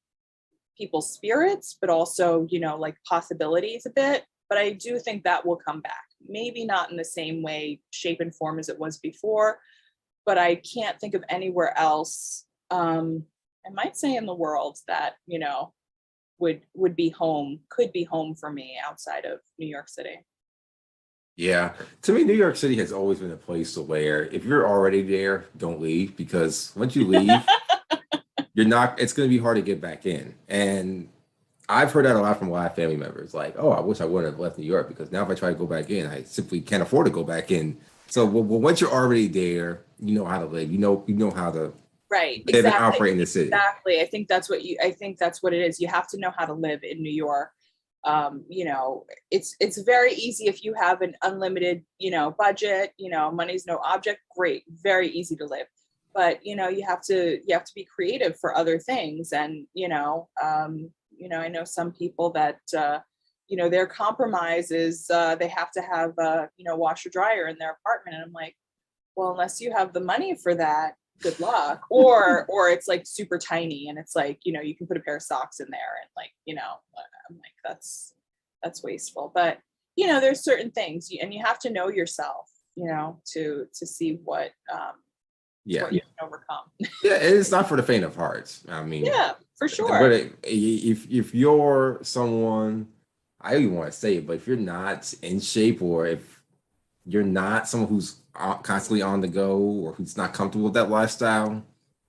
Speaker 2: people's spirits, but also, like, possibilities a bit. But I do think that will come back. Maybe not in the same way, shape and form as it was before, but I can't think of anywhere else, I might say in the world, that, would be home, could be home for me outside of New York City.
Speaker 1: Yeah, to me, New York City has always been a place where if you're already there, don't leave, because once you leave, it's going to be hard to get back in. And I've heard that a lot from a lot of family members, like, oh, I wish I wouldn't have left New York, because now if I try to go back in, I simply can't afford to go back in. So once you're already there, you know how to live, you know how to
Speaker 2: live
Speaker 1: and operate in the city.
Speaker 2: Exactly. I think that's what it is. You have to know how to live in New York. It's very easy if you have an unlimited, budget, money's no object. Great. Very easy to live. But, you have to be creative for other things. And, I know some people that, their compromise is they have to have washer dryer in their apartment. And I'm like, well, unless you have the money for that, good luck. Or it's like super tiny and it's like, you can put a pair of socks in there and like, I'm like, that's wasteful. But there's certain things and you have to know yourself, to see what you can overcome.
Speaker 1: Yeah, and it's not for the faint of heart. I mean,
Speaker 2: yeah, for sure.
Speaker 1: But if you're someone, I don't even want to say it, but if you're not in shape, or if you're not someone who's constantly on the go, or who's not comfortable with that lifestyle,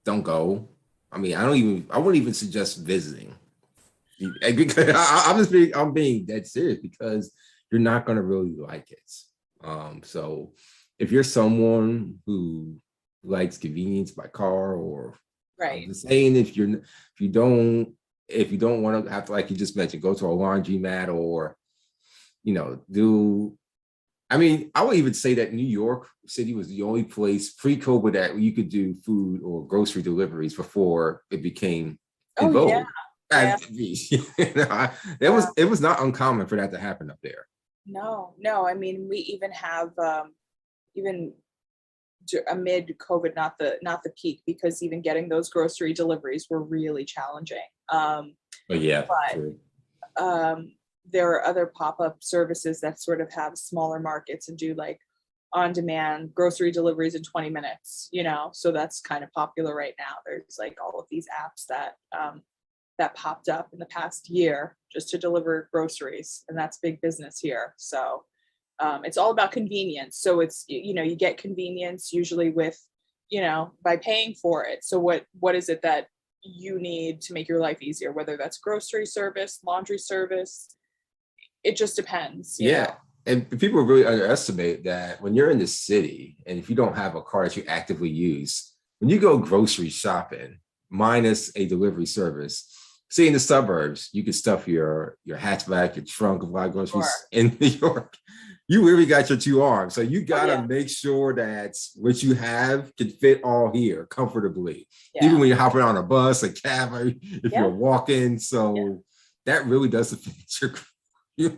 Speaker 1: don't go. I mean, I wouldn't even suggest visiting, because I'm being dead serious, because you're not going to really like it. So if you're someone who likes convenience by car, or
Speaker 2: right,
Speaker 1: I'm just saying, if you don't want to have to, like you just mentioned, go to a laundromat, or do. I mean, I would even say that New York City was the only place pre-COVID that you could do food or grocery deliveries before it became in vogue.
Speaker 2: Yeah. Yeah.
Speaker 1: It was not uncommon for that to happen up there.
Speaker 2: No. I mean, we even have even amid COVID, not the peak, because even getting those grocery deliveries were really challenging.
Speaker 1: But yeah,
Speaker 2: but
Speaker 1: true.
Speaker 2: There are other pop-up services that sort of have smaller markets and do like on-demand grocery deliveries in 20 minutes, so that's kind of popular right now. There's like all of these apps that popped up in the past year just to deliver groceries, and that's big business here. So it's all about convenience. So it's, you get convenience usually with, by paying for it. So what is it that you need to make your life easier, whether that's grocery service, laundry service? It just depends. You know?
Speaker 1: And people really underestimate that when you're in the city, and if you don't have a car that you actively use, when you go grocery shopping, minus a delivery service, see, in the suburbs, you can stuff your hatchback, your trunk of live groceries. Sure. In New York, you really got your two arms. So you gotta make sure that what you have can fit all here comfortably. Yeah. Even when you're hopping on a bus, a cab, if you're walking. So that really does affect your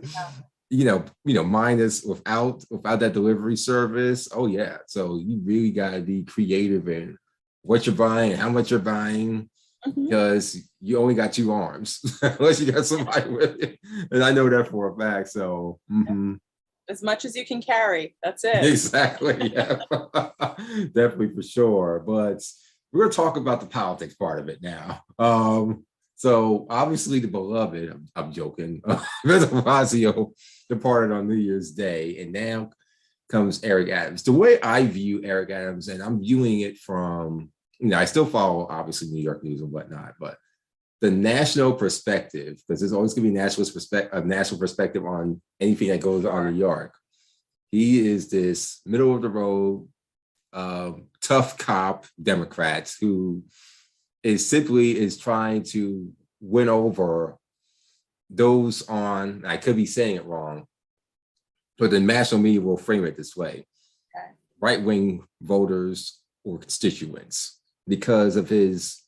Speaker 1: minus without that delivery service. Oh yeah. So you really gotta be creative in what you're buying and how much you're buying. Because you only got two arms unless you got somebody with you. And I know that for a fact. So
Speaker 2: as much as you can carry, that's it.
Speaker 1: Exactly. Yeah. Definitely, for sure. But we're going to talk about the politics part of it now. So obviously the beloved, I'm joking, Blasio departed on New Year's Day, and now comes Eric Adams. The way I view Eric Adams, and I'm viewing it from, I still follow obviously New York news and whatnot, but the national perspective, because there's always going to be a national perspective on anything that goes on in New York. He is this middle of the road, tough cop Democrat who is trying to win over those on, I could be saying it wrong, but the national media will frame it this way: right-wing voters or constituents, because of his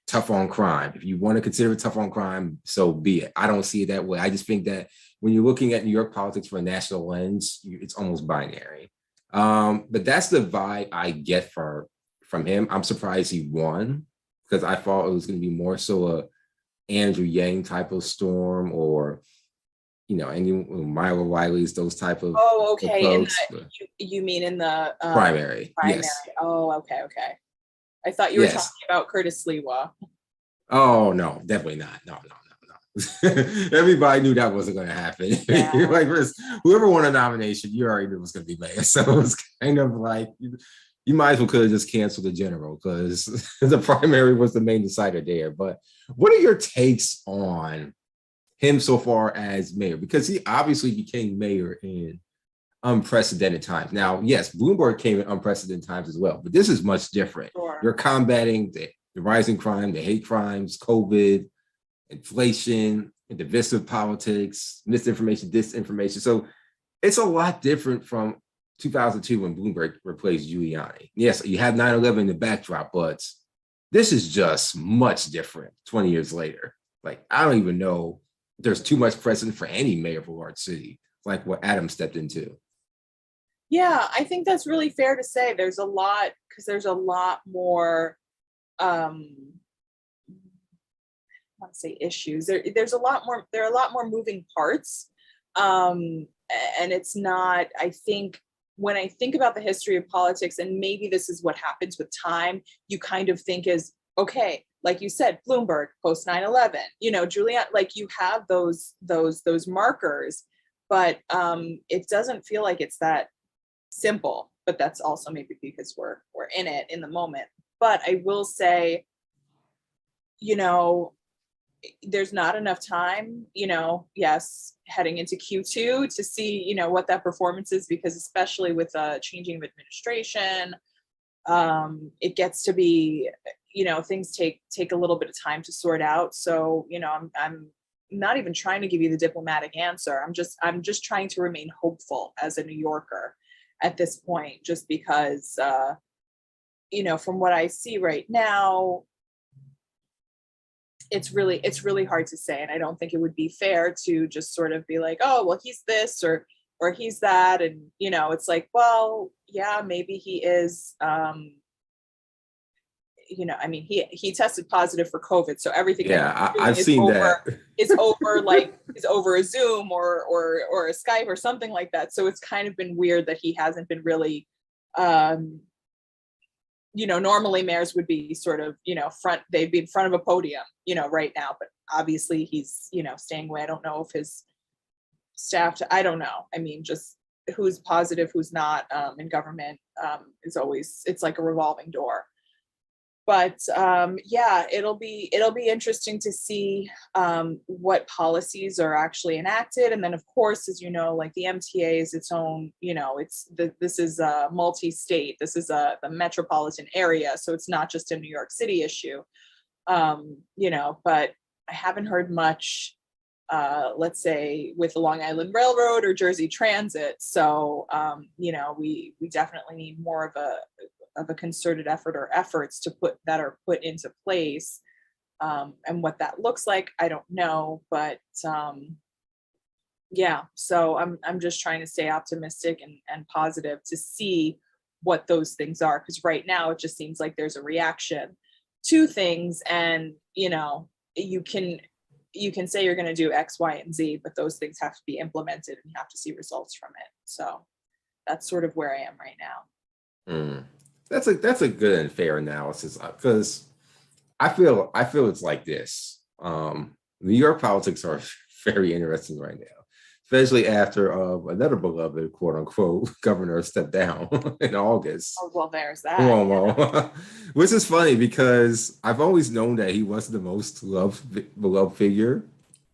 Speaker 1: tough on crime. If you want to consider it tough on crime, so be it. I don't see it that way. I just think that when you're looking at New York politics from a national lens, it's almost binary. But that's the vibe I get from him. I'm surprised he won, because I thought it was going to be more so a Andrew Yang type of storm, or any Myra Wiley's, those type of folks.
Speaker 2: You mean in the
Speaker 1: primary? Yes.
Speaker 2: Oh, okay. I thought you were talking about Curtis Sliwa.
Speaker 1: Oh no, definitely not. No. Everybody knew that wasn't going to happen. Yeah. Like, whoever won a nomination, you already knew it was going to be mayor. So it was kind of like, you might as well could have just canceled the general, because the primary was the main decider there. But what are your takes on him so far as mayor? Because he obviously became mayor in unprecedented times. Now, yes, Bloomberg came in unprecedented times as well, but this is much different. Sure. You're combating the rising crime, the hate crimes, COVID, inflation, and divisive politics, misinformation, disinformation. So it's a lot different from 2002 when Bloomberg replaced Giuliani. Yes, you have 9/11 in the backdrop, but this is just much different 20 years later. Like, I don't even know there's too much precedent for any mayor of a large city, like what Adam stepped into.
Speaker 2: Yeah, I think that's really fair to say. There's a lot, because there's a lot more, I want to say issues. There's a lot more, there are a lot more moving parts. And it's not, I think, when I think about the history of politics, and maybe this is what happens with time, you kind of think is, okay, like you said, Bloomberg, post 9/11, Julian, like you have those markers, but it doesn't feel like it's that simple. But that's also maybe because we're in it in the moment. But I will say, you know, there's not enough time, yes, heading into Q2 to see, what that performance is, because especially with changing of administration, it gets to be, things take a little bit of time to sort out. So, I'm not even trying to give you the diplomatic answer. I'm just trying to remain hopeful as a New Yorker at this point, just because, from what I see right now, it's really hard to say. And I don't think it would be fair to just sort of be like, oh, well, he's this or he's that. And, it's like, well, yeah, maybe he is, I mean, he tested positive for COVID. So everything
Speaker 1: Yeah, I've seen that.
Speaker 2: is over, like is over a Zoom or a Skype or something like that. So it's kind of been weird that he hasn't been really, normally mayors would be sort of, they'd be in front of a podium, right now, but obviously he's, staying away. I don't know if his staff, I don't know. I mean, just who's positive, who's not, in government, is always, it's like a revolving door. But yeah, it'll be interesting to see what policies are actually enacted. And then, of course, as you know, like the MTA is its own, this is a multi-state. This is the metropolitan area. So it's not just a New York City issue, but I haven't heard much, let's say, with the Long Island Railroad or Jersey Transit. So, we definitely need more of a concerted effort or efforts that are put into place. And what that looks like, I don't know, but yeah, so I'm just trying to stay optimistic and positive to see what those things are. Because right now it just seems like there's a reaction to things, and you can say you're going to do X, Y, and Z, but those things have to be implemented and you have to see results from it. So that's sort of where I am right now.
Speaker 1: Mm. That's a good and fair analysis, because I feel it's like this. New York politics are very interesting right now, especially after another beloved quote unquote governor stepped down in August.
Speaker 2: Oh, well, there's that.
Speaker 1: Yeah. Which is funny because I've always known that he wasn't the most beloved figure.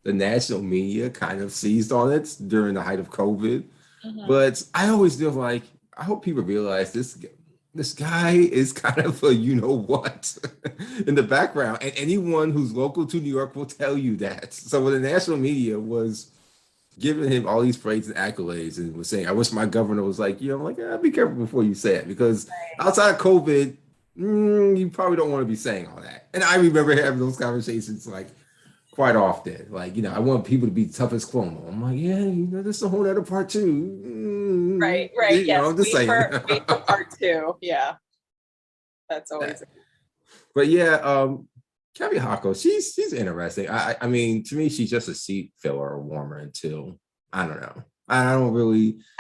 Speaker 1: The national media kind of seized on it during the height of COVID. Mm-hmm. But I always feel like, I hope people realize this guy is kind of a what in the background, and anyone who's local to New York will tell you that. So when the national media was giving him all these praise and accolades and was saying, I wish my governor was like you, I'm like, be careful before you say it, because outside of COVID, you probably don't want to be saying all that. And I remember having those conversations like quite often. Like, I want people to be tough as Cuomo. I'm like, yeah, there's a whole other part too.
Speaker 2: Right. Yes. I'm just saying. Wait for part two. Yeah. That's always.
Speaker 1: But yeah, Kevin Hako, she's interesting. I mean, to me, she's just a seat filler or warmer until, I don't know. I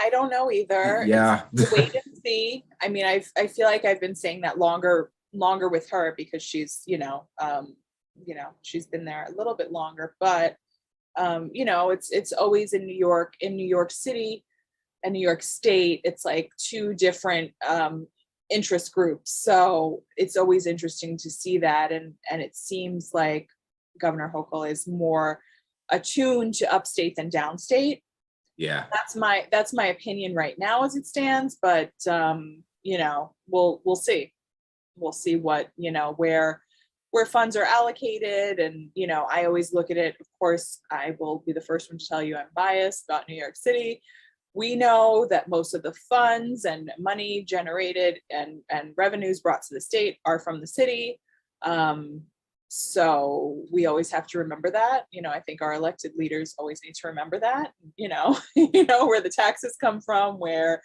Speaker 1: don't know either.
Speaker 2: Yeah. It's wait and see. I mean, I feel like I've been saying that longer with her, because she's, she's been there a little bit longer, but it's always in New York City and New York State, it's like two different interest groups. So it's always interesting to see that. And it seems like Governor Hochul is more attuned to upstate than downstate.
Speaker 1: Yeah.
Speaker 2: That's my opinion right now as it stands. But we'll see. We'll see what, where funds are allocated. And, I always look at it, of course, I will be the first one to tell you I'm biased about New York City. We know that most of the funds and money generated and revenues brought to the state are from the city. So we always have to remember that. I think our elected leaders always need to remember that, where the taxes come from, where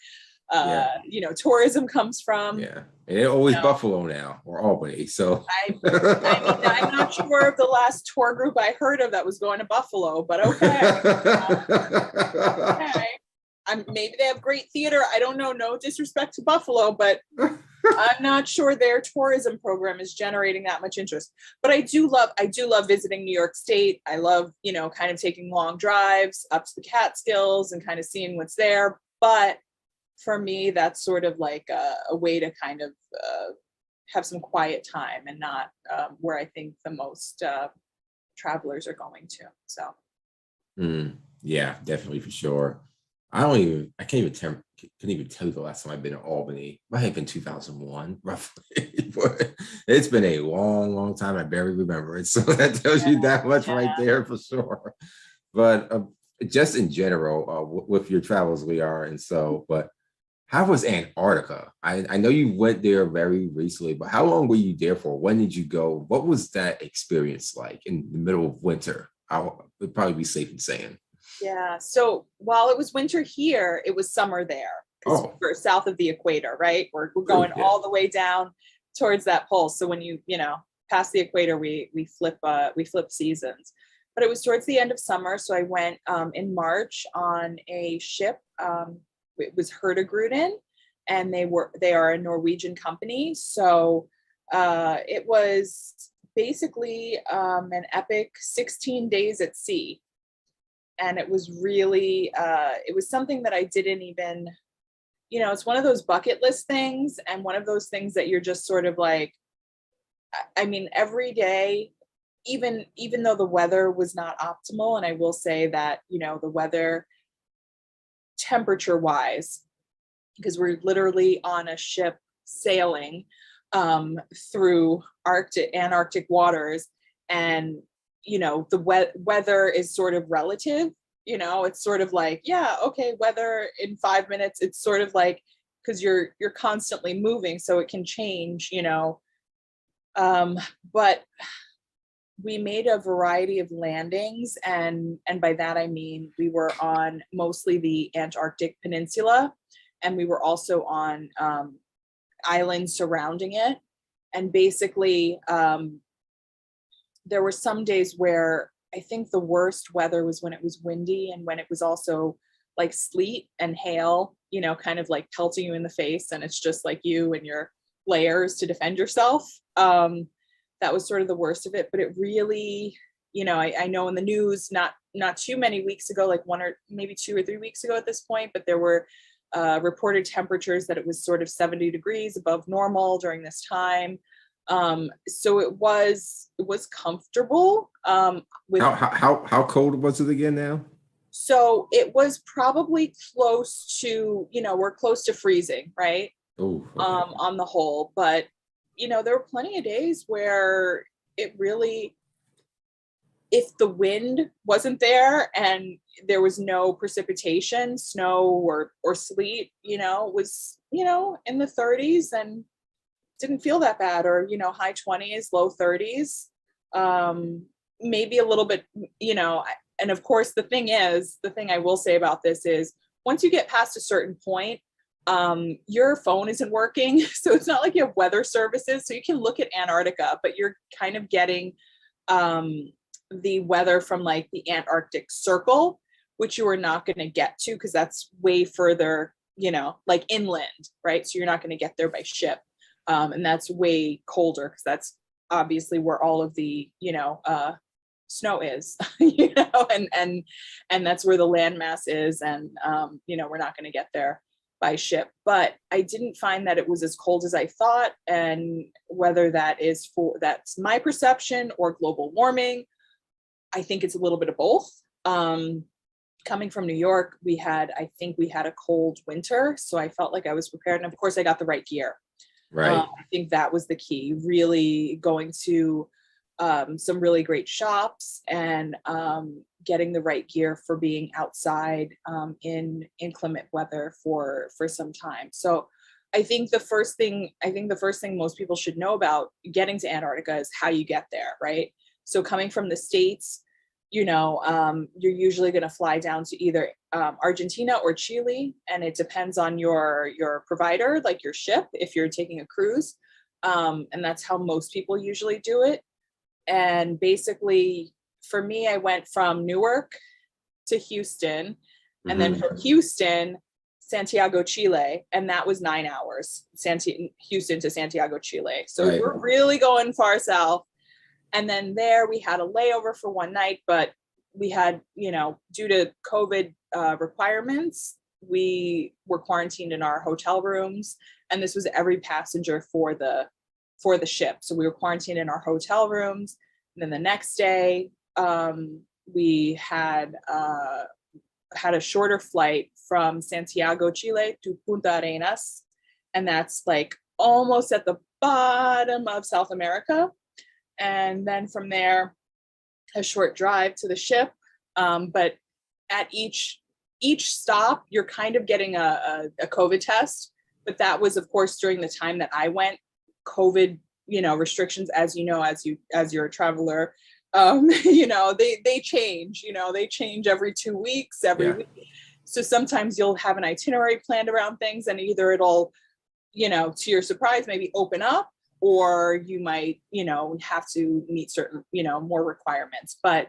Speaker 1: Yeah.
Speaker 2: tourism comes from.
Speaker 1: Yeah. And it's always Buffalo now or Albany. So
Speaker 2: I mean, I'm not sure of the last tour group I heard of that was going to Buffalo, but okay. Okay. Maybe they have great theater. I don't know. No disrespect to Buffalo, but I'm not sure their tourism program is generating that much interest. But I do love visiting New York State. I love, kind of taking long drives up to the Catskills and kind of seeing what's there. But for me, that's sort of like a way to kind of have some quiet time and not where I think the most travelers are going to. So.
Speaker 1: Yeah, definitely for sure. I can't even tell you the last time I've been in Albany. It might have been 2001, roughly. But it's been a long, long time. I barely remember it. So that tells you that much right there for sure. But just in general, with your travels, LeAura, and so, but how was Antarctica? I know you went there very recently, but how long were you there for? When did you go? What was that experience like in the middle of winter? I would probably be safe in saying.
Speaker 2: Yeah. So while it was winter here, it was summer there because we're south of the equator, right? We're going all the way down towards that pole. So when you pass the equator, we flip seasons. But it was towards the end of summer, so I went in March on a ship. It was Hurtigruten, and they are a Norwegian company. So it was basically an epic 16 days at sea. And it was really, it was something that I didn't even, it's one of those bucket list things, and one of those things that you're just sort of like, I mean, every day, even though the weather was not optimal, and I will say that, the weather temperature wise, because we're literally on a ship sailing through Antarctic waters, and the weather is sort of relative. It's sort of like, yeah, okay, weather in 5 minutes. It's sort of like, because you're constantly moving, so it can change. But we made a variety of landings, and by that I mean we were on mostly the Antarctic Peninsula, and we were also on islands surrounding it. And basically, there were some days where I think the worst weather was when it was windy, and when it was also like sleet and hail, kind of like pelting you in the face, and it's just like you and your layers to defend yourself. That was sort of the worst of it. But it really, I know in the news, not too many weeks ago, like 1 or maybe 2 or 3 weeks ago at this point, but there were reported temperatures that it was sort of 70 degrees above normal during this time. So it was comfortable.
Speaker 1: How cold was it again now?
Speaker 2: So it was probably close to, we're close to freezing, right?
Speaker 1: Oh, okay.
Speaker 2: On the whole, but there were plenty of days where it really, if the wind wasn't there and there was no precipitation, snow or sleet, it was, in the 30s and didn't feel that bad, or, high 20s, low 30s, maybe a little bit, and of course, the thing I will say about this is once you get past a certain point, your phone isn't working. So it's not like you have weather services. So you can look at Antarctica, but you're kind of getting the weather from like the Antarctic Circle, which you are not going to get to because that's way further, like inland, right? So you're not going to get there by ship. And that's way colder because that's obviously where all of the, snow is, and that's where the landmass is. And, we're not going to get there by ship. But I didn't find that it was as cold as I thought. And whether that's my perception or global warming, I think it's a little bit of both. Coming from New York, I think we had a cold winter. So I felt like I was prepared. And of course I got the right gear.
Speaker 1: Right.
Speaker 2: I think that was the key, really going to some really great shops and getting the right gear for being outside in inclement weather for some time. So the first thing most people should know about getting to Antarctica is how you get there, right? So coming from the States, you're usually going to fly down to either Argentina or Chile, and it depends on your provider, like your ship, if you're taking a cruise. And that's how most people usually do it. And basically, for me, I went from Newark to Houston, and then from Houston, Santiago, Chile, and that was 9 hours, Houston to Santiago, Chile. So we're really going far south. And then there we had a layover for one night, but we had, due to COVID requirements, we were quarantined in our hotel rooms, and this was every passenger for the ship. So we were quarantined in our hotel rooms. And then the next day, we had a shorter flight from Santiago, Chile to Punta Arenas. And that's like almost at the bottom of South America. And then from there, a short drive to the ship. But at each stop, you're kind of getting a COVID test. But that was, of course, during the time that I went. COVID, restrictions, as you're a traveler, they change. They change every 2 weeks, every week. So sometimes you'll have an itinerary planned around things, and either it'll, to your surprise, maybe open up, or you might, have to meet certain, more requirements. But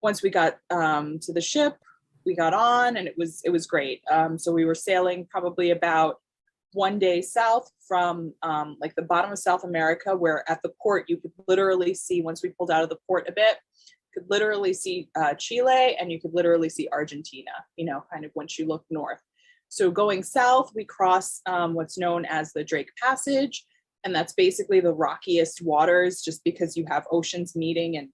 Speaker 2: once we got to the ship, we got on, and it was great. So we were sailing probably about 1 day south from like the bottom of South America, where at the port you could literally see, once we pulled out of the port a bit, could literally see Chile, and you could literally see Argentina, kind of once you look north. So going south, we cross what's known as the Drake Passage, and that's basically the rockiest waters, just because you have oceans meeting, and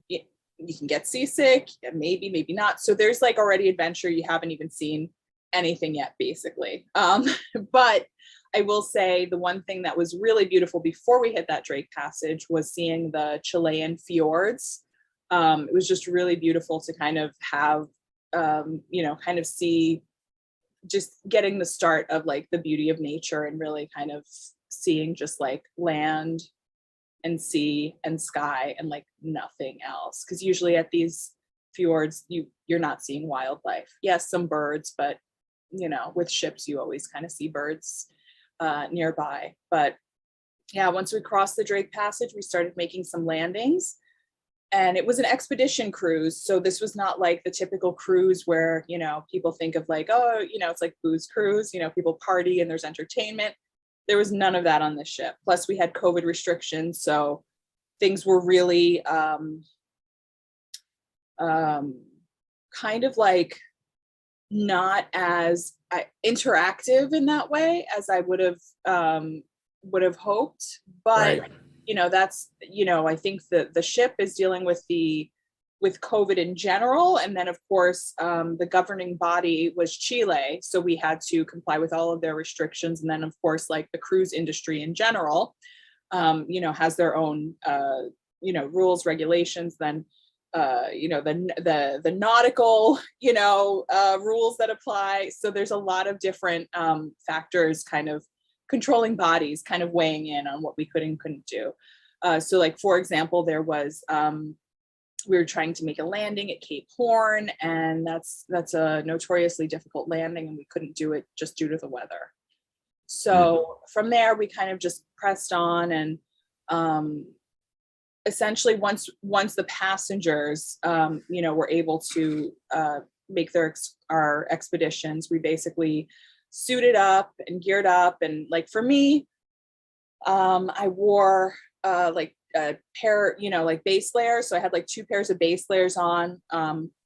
Speaker 2: you can get seasick, maybe not. So there's like already adventure. You haven't even seen anything yet, basically. But I will say the one thing that was really beautiful before we hit that Drake Passage was seeing the Chilean fjords. It was just really beautiful to kind of have, kind of see, just getting the start of like the beauty of nature, and really kind of seeing just like land and sea and sky and like nothing else. Because usually at these fjords, you're not seeing wildlife. Yes, some birds, but with ships, you always kind of see birds nearby. But yeah, once we crossed the Drake Passage, we started making some landings, and it was an expedition cruise. So this was not like the typical cruise where, people think of like, oh, it's like booze cruise, people party and there's entertainment. There was none of that on this ship. Plus we had COVID restrictions. So things were really kind of like not as interactive in that way as I would have hoped. But that's, I think that the ship is dealing with COVID in general, and then of course the governing body was Chile, so we had to comply with all of their restrictions. And then of course, like the cruise industry in general, has their own rules, regulations. Then the nautical, rules that apply. So there's a lot of different factors, kind of controlling bodies, kind of weighing in on what we could and couldn't do. So like, for example, there was, we were trying to make a landing at Cape Horn, and that's a notoriously difficult landing, and we couldn't do it just due to the weather. So from there, we kind of just pressed on, and essentially once the passengers, were able to make our expeditions, we basically suited up and geared up. And like for me, I wore like a pair, like base layers. So I had like 2 pairs of base layers on,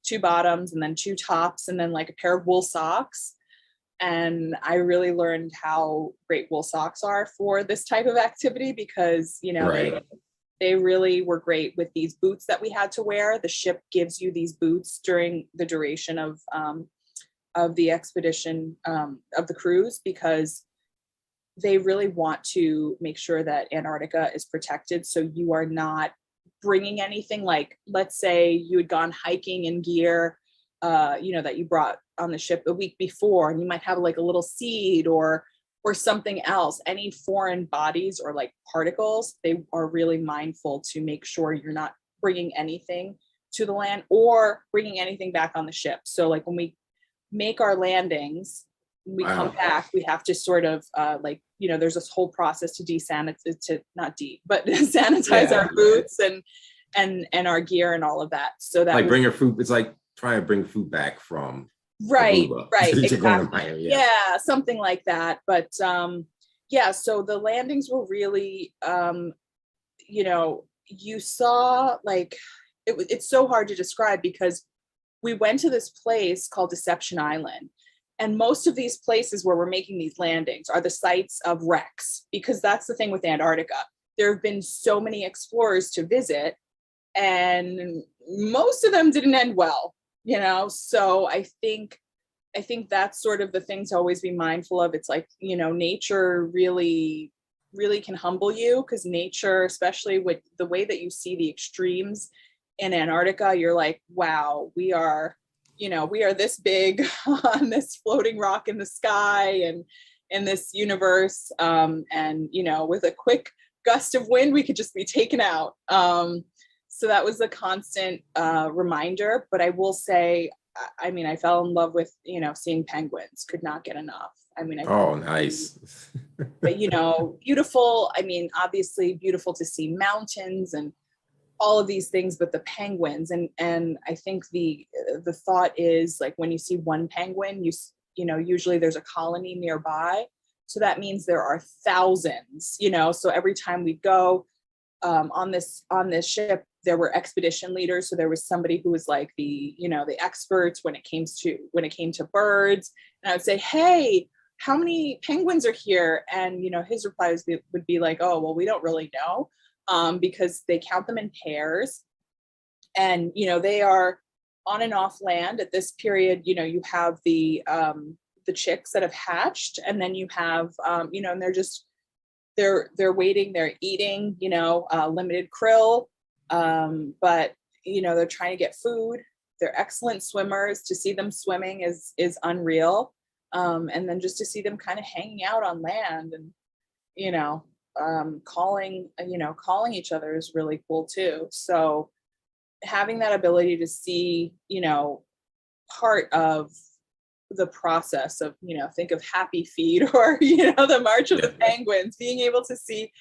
Speaker 2: 2 bottoms, and then 2 tops, and then like a pair of wool socks. And I really learned how great wool socks are for this type of activity, because, they really were great with these boots that we had to wear. The ship gives you these boots during the duration of the expedition, of the cruise, because they really want to make sure that Antarctica is protected. So you are not bringing anything, like, let's say you had gone hiking in gear, that you brought on the ship a week before, and you might have like a little seed or or something else, any foreign bodies or like particles, they are really mindful to make sure you're not bringing anything to the land or bringing anything back on the ship. So like when we make our landings, we come back, we have to sort of like, you know, there's this whole process to desanitize, to not but sanitize our boots and our gear and all of that. So that
Speaker 1: like bring your food, it's like trying to bring food back from
Speaker 2: right
Speaker 1: exactly.
Speaker 2: Yeah, something like that. But yeah, so the landings were really you know, you saw like it's so hard to describe because we went to this place called Deception Island. And most of these places where we're making these landings are the sites of wrecks, because that's the thing with Antarctica. There have been so many explorers to visit, and most of them didn't end well, you know? So I think that's sort of the thing to always be mindful of. It's like, you know, nature really, really can humble you, because nature, especially with the way that you see the extremes in Antarctica, you're like, wow, we are this big on this floating rock in the sky and in this universe. And, you know, with a quick gust of wind, we could just be taken out. So that was a constant reminder. But I will say, I mean, I fell in love with, you know, seeing penguins, could not get enough. I mean,
Speaker 1: Nice.
Speaker 2: But, you know, beautiful. I mean, obviously beautiful to see mountains and all of these things, but the penguins, and I think the thought is like when you see one penguin, you know, usually there's a colony nearby, so that means there are thousands, you know. So every time we go on this ship, there were expedition leaders, so there was somebody who was like the, you know, the experts when it came to birds, and I would say, hey, how many penguins are here? And, you know, his replies would be like, oh, well, we don't really know. Because they count them in pairs, and, you know, they are on and off land at this period. You know, you have the chicks that have hatched, and then you have you know, and they're waiting, they're eating, you know, limited krill, but, you know, they're trying to get food. They're excellent swimmers. To see them swimming is unreal, and then just to see them kind of hanging out on land and, you know, calling each other is really cool too. So having that ability to see, you know, part of the process of, you know, think of Happy Feet or, you know, the March of the Penguins, being able to see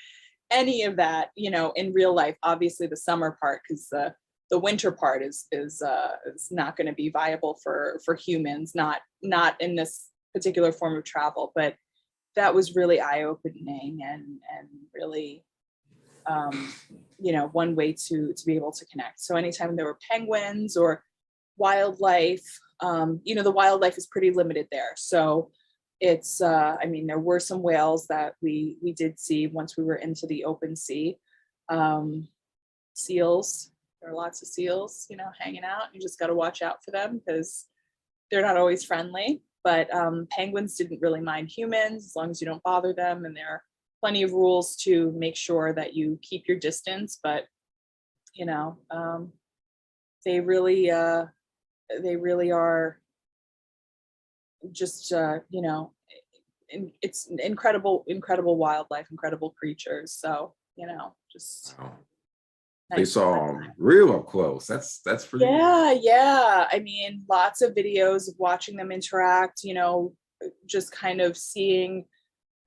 Speaker 2: any of that, you know, in real life. Obviously the summer part, because the winter part is not going to be viable for humans, not in this particular form of travel. But that was really eye-opening and really, you know, one way to be able to connect. So anytime there were penguins or wildlife, you know, the wildlife is pretty limited there. So it's, I mean, there were some whales that we did see once we were into the open sea. Seals, there are lots of seals, you know, hanging out. You just got to watch out for them because they're not always friendly. But penguins didn't really mind humans as long as you don't bother them, and there are plenty of rules to make sure that you keep your distance. But, you know, they really are just, you know, it's incredible wildlife, incredible creatures. So, you know, just
Speaker 1: wow. They saw them real up close. That's pretty.
Speaker 2: Yeah. I mean, lots of videos of watching them interact, you know, just kind of seeing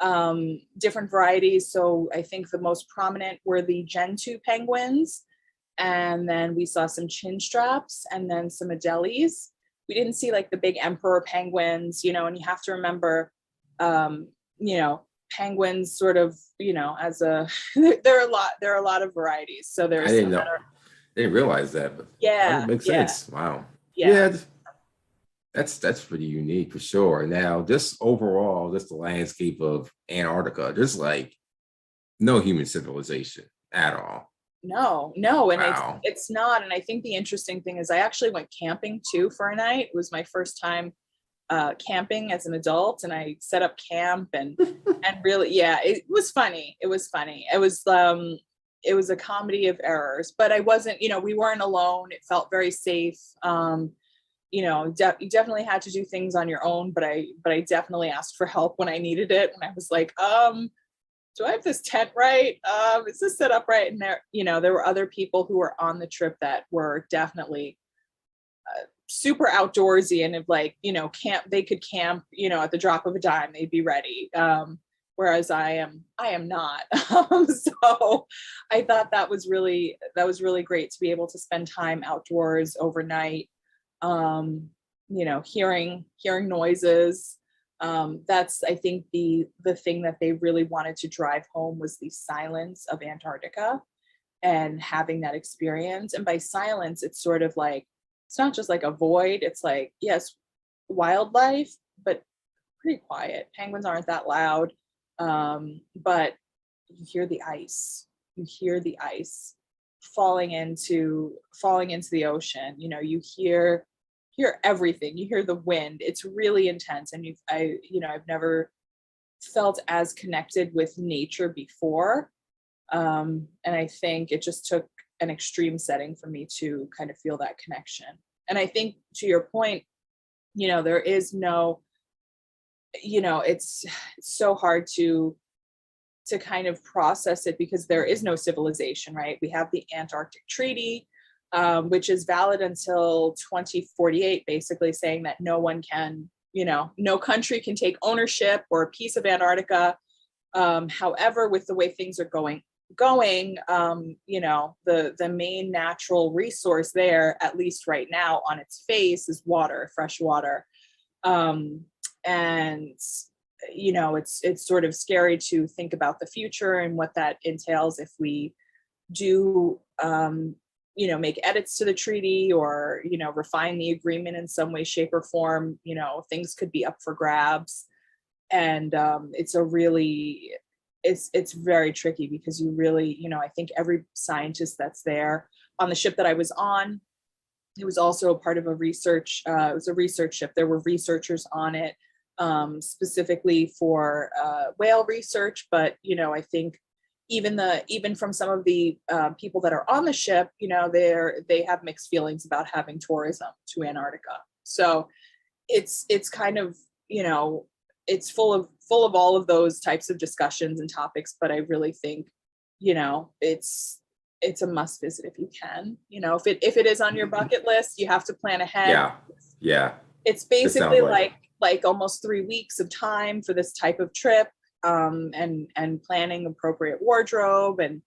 Speaker 2: different varieties. So I think the most prominent were the Gen 2 penguins. And then we saw some chin straps and then some Adelies. We didn't see like the big emperor penguins, you know, and you have to remember, you know, penguins sort of, you know, as a there are a lot of varieties. So there's,
Speaker 1: I didn't know. I didn't realize that, but
Speaker 2: yeah,
Speaker 1: that makes sense. Wow.
Speaker 2: Yeah.
Speaker 1: That's pretty unique for sure. Now, just overall, just the landscape of Antarctica, just like no human civilization at all.
Speaker 2: No, and
Speaker 1: Wow.
Speaker 2: it's not. And I think the interesting thing is I actually went camping too for a night. It was my first time camping as an adult, and I set up camp and really, yeah, it was funny. It was a comedy of errors, but I wasn't, you know, we weren't alone. It felt very safe. You you definitely had to do things on your own, but I definitely asked for help when I needed it. And I was like, do I have this tent right? Is this set up right? And there were other people who were on the trip that were definitely super outdoorsy and if they could camp, at the drop of a dime, they'd be ready. Whereas I am not. So I thought that was really great to be able to spend time outdoors overnight, hearing noises. That's, I think, the thing that they really wanted to drive home was the silence of Antarctica and having that experience. And by silence, it's sort of like, it's not just like a void. It's like, yes, wildlife, but pretty quiet. Penguins aren't that loud. But you hear the ice. You hear the ice falling into the ocean. You hear everything. You hear the wind. It's really intense. And I've never felt as connected with nature before. And I think it just took an extreme setting for me to kind of feel that connection. And I think, to your point, there is no, it's so hard to kind of process it because there is no civilization, right? We have the Antarctic Treaty, which is valid until 2048, basically saying that no one can, no country can take ownership or a piece of Antarctica. However, with the way things are going, the main natural resource there, at least right now on its face, is water, fresh water. And it's sort of scary to think about the future and what that entails if we do make edits to the treaty or refine the agreement in some way, shape, or form. Things could be up for grabs. And it's very tricky because you really, I think every scientist that's there on the ship that I was on, it was also a part of a research, it was a research ship. There were researchers on it, specifically for whale research. But, I think even from some of the people that are on the ship, they have mixed feelings about having tourism to Antarctica. So it's kind of, it's full of all of those types of discussions and topics. But I really think, it's a must visit if you can. If it is on your bucket list, you have to plan ahead.
Speaker 1: Yeah.
Speaker 2: It's basically like almost 3 weeks of time for this type of trip, and planning appropriate wardrobe and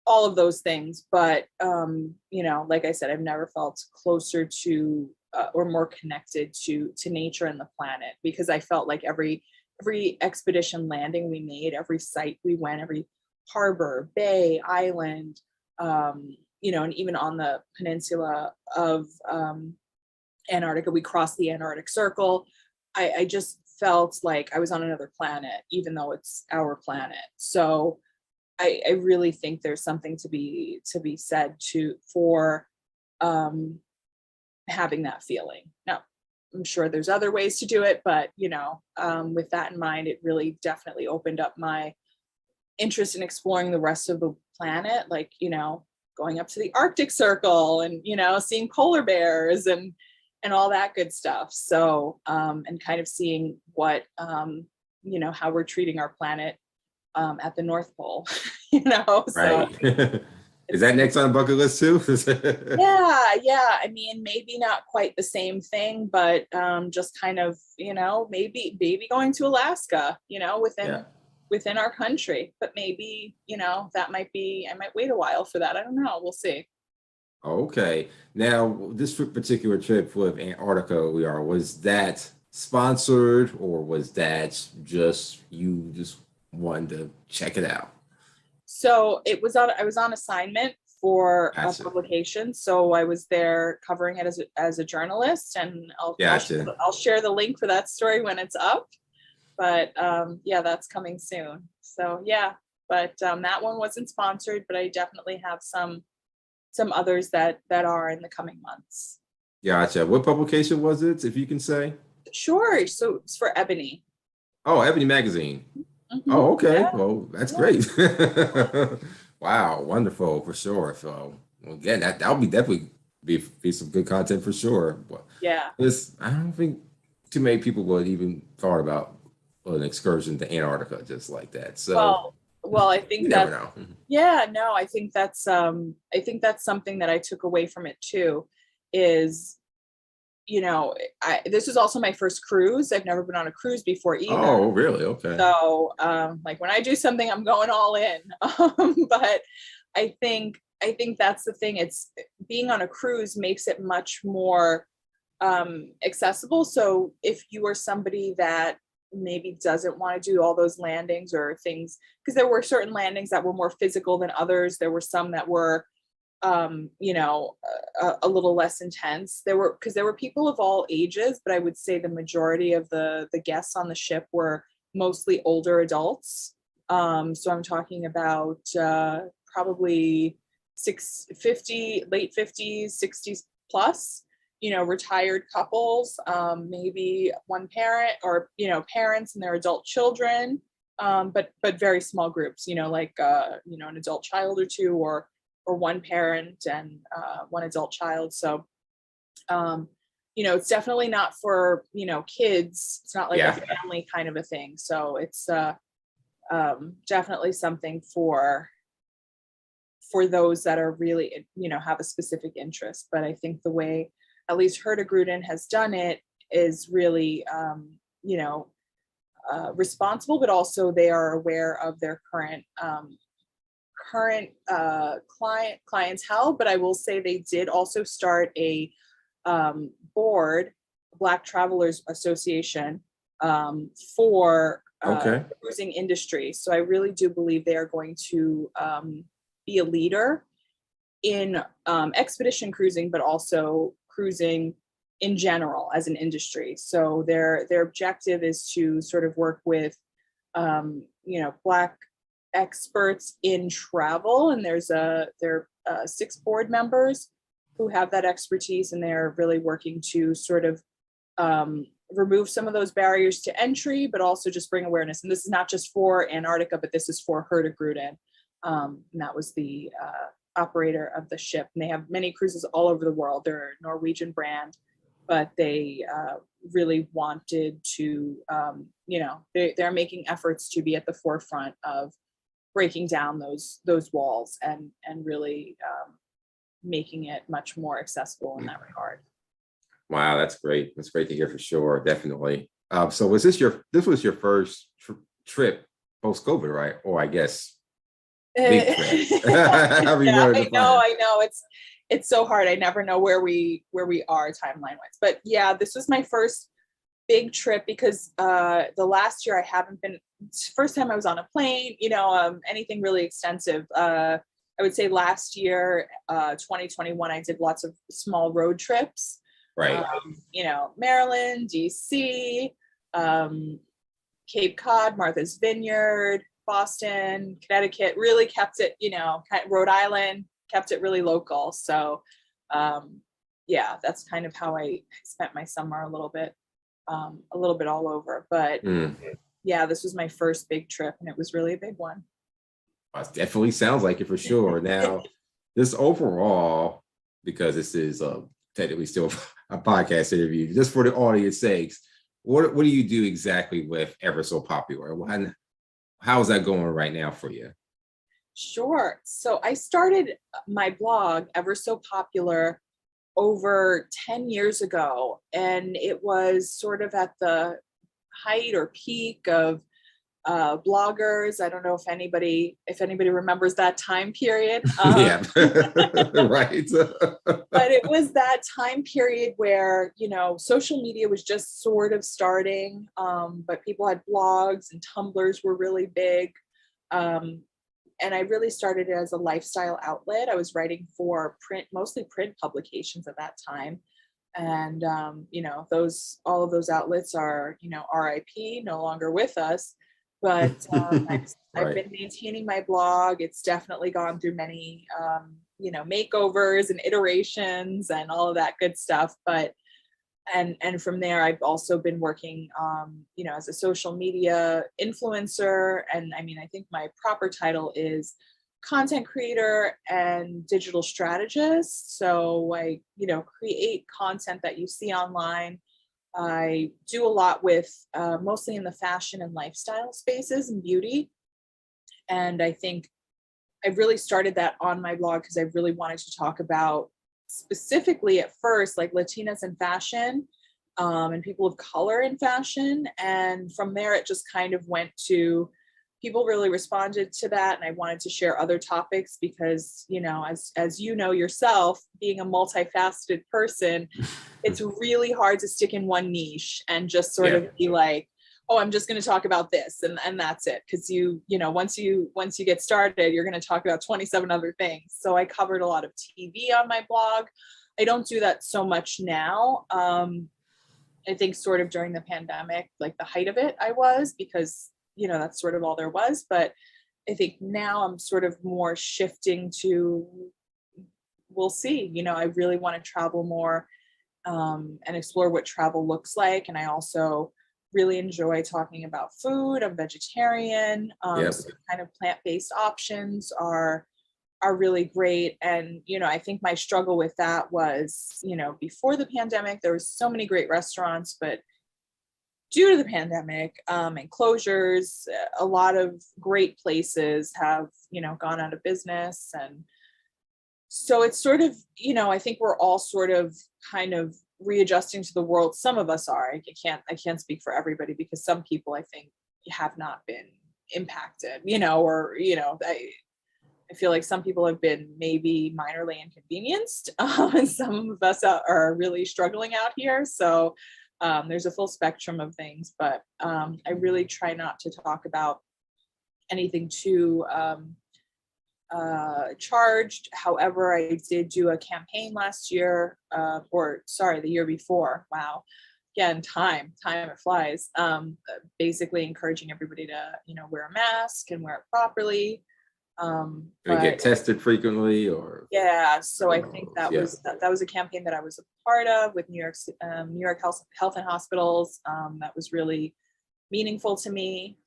Speaker 2: all of those things. But like I said, I've never felt closer to or more connected to nature and the planet, because I felt like every expedition landing we made, every site we went, every harbor, bay, island, and even on the peninsula of Antarctica, we crossed the Antarctic Circle. I just felt like I was on another planet, even though it's our planet. So I really think there's something to be said for having that feeling. Now, I'm sure there's other ways to do it, but with that in mind, it really definitely opened up my interest in exploring the rest of the planet, like going up to the Arctic Circle and seeing polar bears and all that good stuff. So and kind of seeing what how we're treating our planet at the North Pole.
Speaker 1: Right.
Speaker 2: So
Speaker 1: Is that next on the bucket list too?
Speaker 2: yeah. I mean, maybe not quite the same thing, but just kind of, maybe going to Alaska, within our country. But maybe, that might be, I might wait a while for that. I don't know. We'll see.
Speaker 1: Okay. Now, this particular trip with Antarctica, LeAura, was that sponsored, or was that just you just wanted to check it out?
Speaker 2: So I was on assignment for a
Speaker 1: Gotcha.
Speaker 2: publication. So I was there covering it as a journalist, and
Speaker 1: Gotcha.
Speaker 2: I'll share the link for that story when it's up. But that's coming soon. So yeah, but that one wasn't sponsored, but I definitely have some others that are in the coming months.
Speaker 1: Gotcha. What publication was it, if you can say?
Speaker 2: Sure. So it's for Ebony.
Speaker 1: Oh, Ebony Magazine.
Speaker 2: Mm-hmm.
Speaker 1: Oh, okay.
Speaker 2: Yeah.
Speaker 1: Well, that's
Speaker 2: Yeah.
Speaker 1: great. Wow, wonderful for sure. So, well, again, that'll be definitely be some good content for sure. But
Speaker 2: Yeah.
Speaker 1: I don't think too many people would even thought about an excursion to Antarctica just like that. So
Speaker 2: Well, well, I
Speaker 1: you
Speaker 2: think
Speaker 1: never
Speaker 2: that,
Speaker 1: know.
Speaker 2: yeah, no, I think that's something that I took away from it too, is, this was also my first cruise. I've never been on a cruise before either.
Speaker 1: Oh, really? Okay.
Speaker 2: So, like when I do something, I'm going all in. But I think that's the thing. It's being on a cruise makes it much more accessible. So if you are somebody that maybe doesn't want to do all those landings or things, because there were certain landings that were more physical than others. There were some that were a little less intense. There were people of all ages, but I would say the majority of the guests on the ship were mostly older adults. So I'm talking about probably 650, late 50s, 60s plus, retired couples, maybe one parent, or parents and their adult children, but very small groups, like an adult child or two, or one parent and one adult child. So, it's definitely not for, kids. It's not like a
Speaker 1: Yeah.
Speaker 2: family kind of a thing. So it's definitely something for those that are really, have a specific interest. But I think the way at least Herdegruden has done it is really, responsible, but also they are aware of their current clientele. But I will say they did also start a board, Black Travelers Association, for
Speaker 1: Okay.
Speaker 2: the cruising industry. So I really do believe they are going to be a leader in expedition cruising, but also cruising in general as an industry. So their objective is to sort of work with Black experts in travel, and there are 6 board members who have that expertise, and they're really working to sort of remove some of those barriers to entry, but also just bring awareness. And this is not just for Antarctica, but this is for Herdegruden. And that was the operator of the ship. And they have many cruises all over the world. They're a Norwegian brand, but they really wanted to, they're making efforts to be at the forefront of breaking down those walls and really making it much more accessible in that regard.
Speaker 1: Wow, that's great. That's great to hear for sure. Definitely. So this was your first trip post COVID, right? Or I guess big trip. However you
Speaker 2: Yeah,
Speaker 1: want to define it.
Speaker 2: I know. It's so hard. I never know where we are timeline wise. But yeah, this was my first big trip because the last year I haven't been. First time I was on a plane. Anything really extensive. I would say last year, 2021, I did lots of small road trips.
Speaker 1: Right.
Speaker 2: Maryland, DC, Cape Cod, Martha's Vineyard, Boston, Connecticut, really kept it, kind of Rhode Island, kept it really local. So, yeah, that's kind of how I spent my summer a little bit all over. But
Speaker 1: Mm.
Speaker 2: yeah, this was my first big trip, and it was really a big one.
Speaker 1: It definitely sounds like it for sure. Now, this overall, because this is technically still a podcast interview, just for the audience sakes, what do you do exactly with Ever So Popular? How's that going right now for you?
Speaker 2: Sure. So I started my blog, Ever So Popular, over 10 years ago, and it was sort of at the height or peak of bloggers. I don't know if anybody remembers that time period.
Speaker 1: Yeah. Right.
Speaker 2: But it was that time period where social media was just sort of starting, but people had blogs and Tumblrs were really big. And I really started it as a lifestyle outlet. I was writing for mostly print publications at that time. And, all of those outlets are, RIP, no longer with us. But I've
Speaker 1: Right.
Speaker 2: been maintaining my blog. It's definitely gone through many, makeovers and iterations and all of that good stuff. But and from there, I've also been working, as a social media influencer. And I mean, I think my proper title is content creator and digital strategist. So I, create content that you see online. I do a lot with mostly in the fashion and lifestyle spaces and beauty. And I think I really started that on my blog because I really wanted to talk about specifically at first, like Latinas in fashion, and people of color in fashion. And from there, it just kind of went to, people really responded to that. And I wanted to share other topics because, as you know yourself, being a multifaceted person, it's really hard to stick in one niche and just sort of be like, oh, I'm just going to talk about this and that's it. Because once you get started, you're going to talk about 27 other things. So I covered a lot of TV on my blog. I don't do that so much now. I think sort of during the pandemic, like the height of it, I was, because that's sort of all there was. But I think now I'm sort of more shifting to, we'll see. I really want to travel more and explore what travel looks like. And I also really enjoy talking about food. I'm vegetarian. So kind of plant-based options are really great. And, I think my struggle with that was, before the pandemic, there was so many great restaurants, but due to the pandemic and closures, a lot of great places have, gone out of business. And so it's sort of, I think we're all sort of kind of readjusting to the world. Some of us are. I can't speak for everybody because some people I think have not been impacted, I feel like some people have been maybe minorly inconvenienced, and some of us are really struggling out here. So there's a full spectrum of things, but I really try not to talk about anything too charged. However, I did do a campaign last year, the year before. Wow. Again, time it flies. Basically encouraging everybody to, wear a mask and wear it properly.
Speaker 1: But get tested frequently, or
Speaker 2: so I think that was a campaign that I was a part of with New York Health and Hospitals. That was really meaningful to me.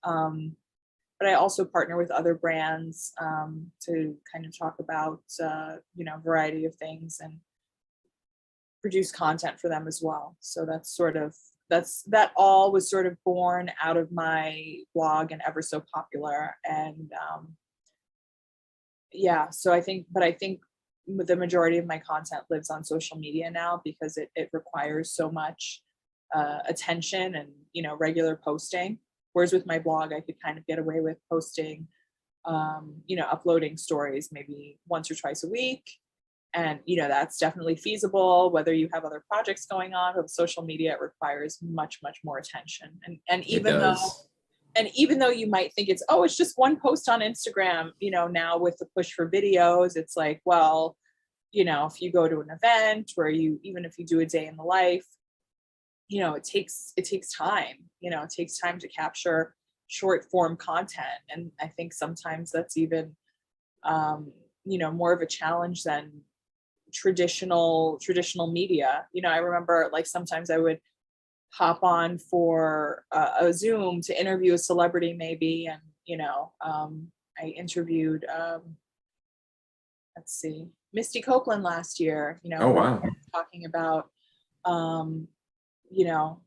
Speaker 2: But I also partner with other brands to kind of talk about a variety of things and produce content for them as well. So that all was sort of born out of my blog and Ever So Popular. And so I think the majority of my content lives on social media now because it requires so much attention and regular posting. Whereas with my blog, I could kind of get away with posting, uploading stories maybe once or twice a week. And, that's definitely feasible, whether you have other projects going on. But with social media, it requires much, much more attention. And even though you might think it's just one post on Instagram, now with the push for videos, it's like, well, if you go to an event where even if you do a day in the life, it takes time, it takes time to capture short form content. And I think sometimes that's even, more of a challenge than traditional media. I remember like sometimes I would hop on for a Zoom to interview a celebrity maybe. And, I interviewed, Misty Copeland last year,
Speaker 1: Oh, wow.
Speaker 2: talking about,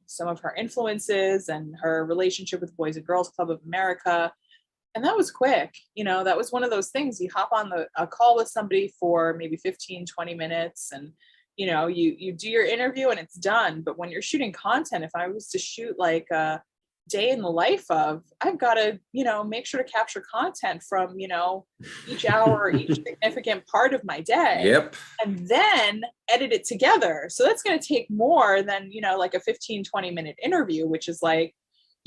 Speaker 2: some of her influences and her relationship with Boys and Girls Club of America. And that was quick. That was one of those things. You hop on a call with somebody for maybe 15, 20 minutes and, you do your interview and it's done. But when you're shooting content, if I was to shoot like a day in the life of, I've got to, make sure to capture content from, each hour, each significant part of my day.
Speaker 1: Yep.
Speaker 2: And then edit it together. So that's going to take more than, like a 15, 20-minute interview, which is like,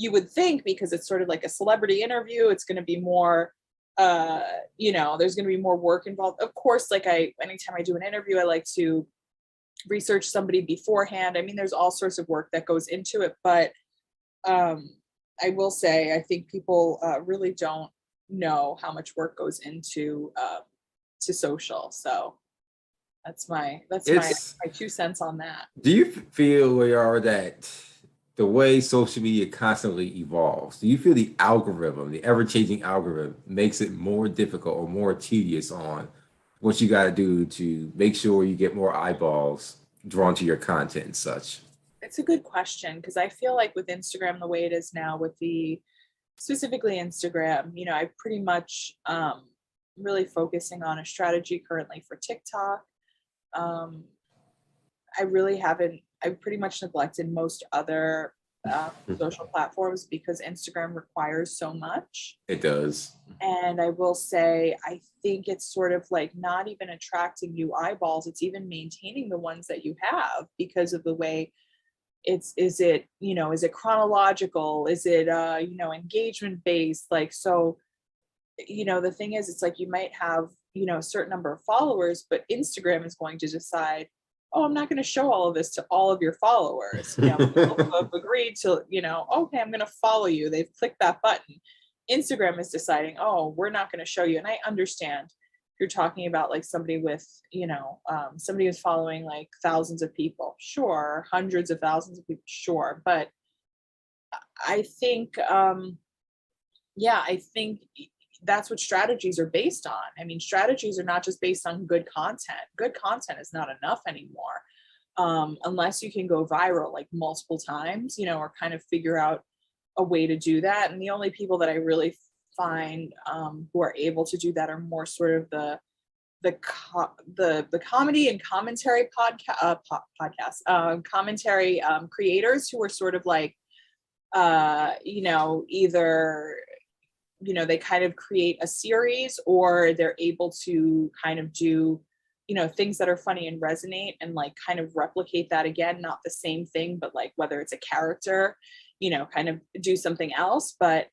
Speaker 2: you would think because it's sort of like a celebrity interview, it's going to be more, there's going to be more work involved. Of course, like anytime I do an interview, I like to research somebody beforehand. I mean, there's all sorts of work that goes into it, but I will say, I think people really don't know how much work goes into to social. So that's my 2 cents on that.
Speaker 1: Do you feel, LeAura, that the way social media constantly evolves, do you feel the algorithm, the ever-changing algorithm, makes it more difficult or more tedious on what you got to do to make sure you get more eyeballs drawn to your content and such?
Speaker 2: It's a good question because I feel like with Instagram, the way it is now, with the specifically Instagram, I pretty much really focusing on a strategy currently for TikTok. Um, I really haven't, I pretty much neglected most other social platforms because Instagram requires so much.
Speaker 1: It does.
Speaker 2: And I will say, I think it's sort of like not even attracting new eyeballs, it's even maintaining the ones that you have because of the way is it chronological? Is it engagement based? Like, so, the thing is, it's like you might have, a certain number of followers, but Instagram is going to decide, oh, I'm not going to show all of this to all of your followers. People who have agreed to, okay, I'm going to follow you. They've clicked that button. Instagram is deciding, oh, we're not going to show you. And I understand if you're talking about like somebody with, somebody who's following like thousands of people, sure, hundreds of thousands of people, sure. But I think, I think that's what strategies are based on. I mean, strategies are not just based on good content. Good content is not enough anymore. Unless you can go viral like multiple times, or kind of figure out a way to do that. And the only people that I really find who are able to do that are more sort of the comedy and commentary commentary creators who are sort of like either they kind of create a series, or they're able to kind of do things that are funny and resonate and like kind of replicate that again, not the same thing, but like whether it's a character, kind of do something else. But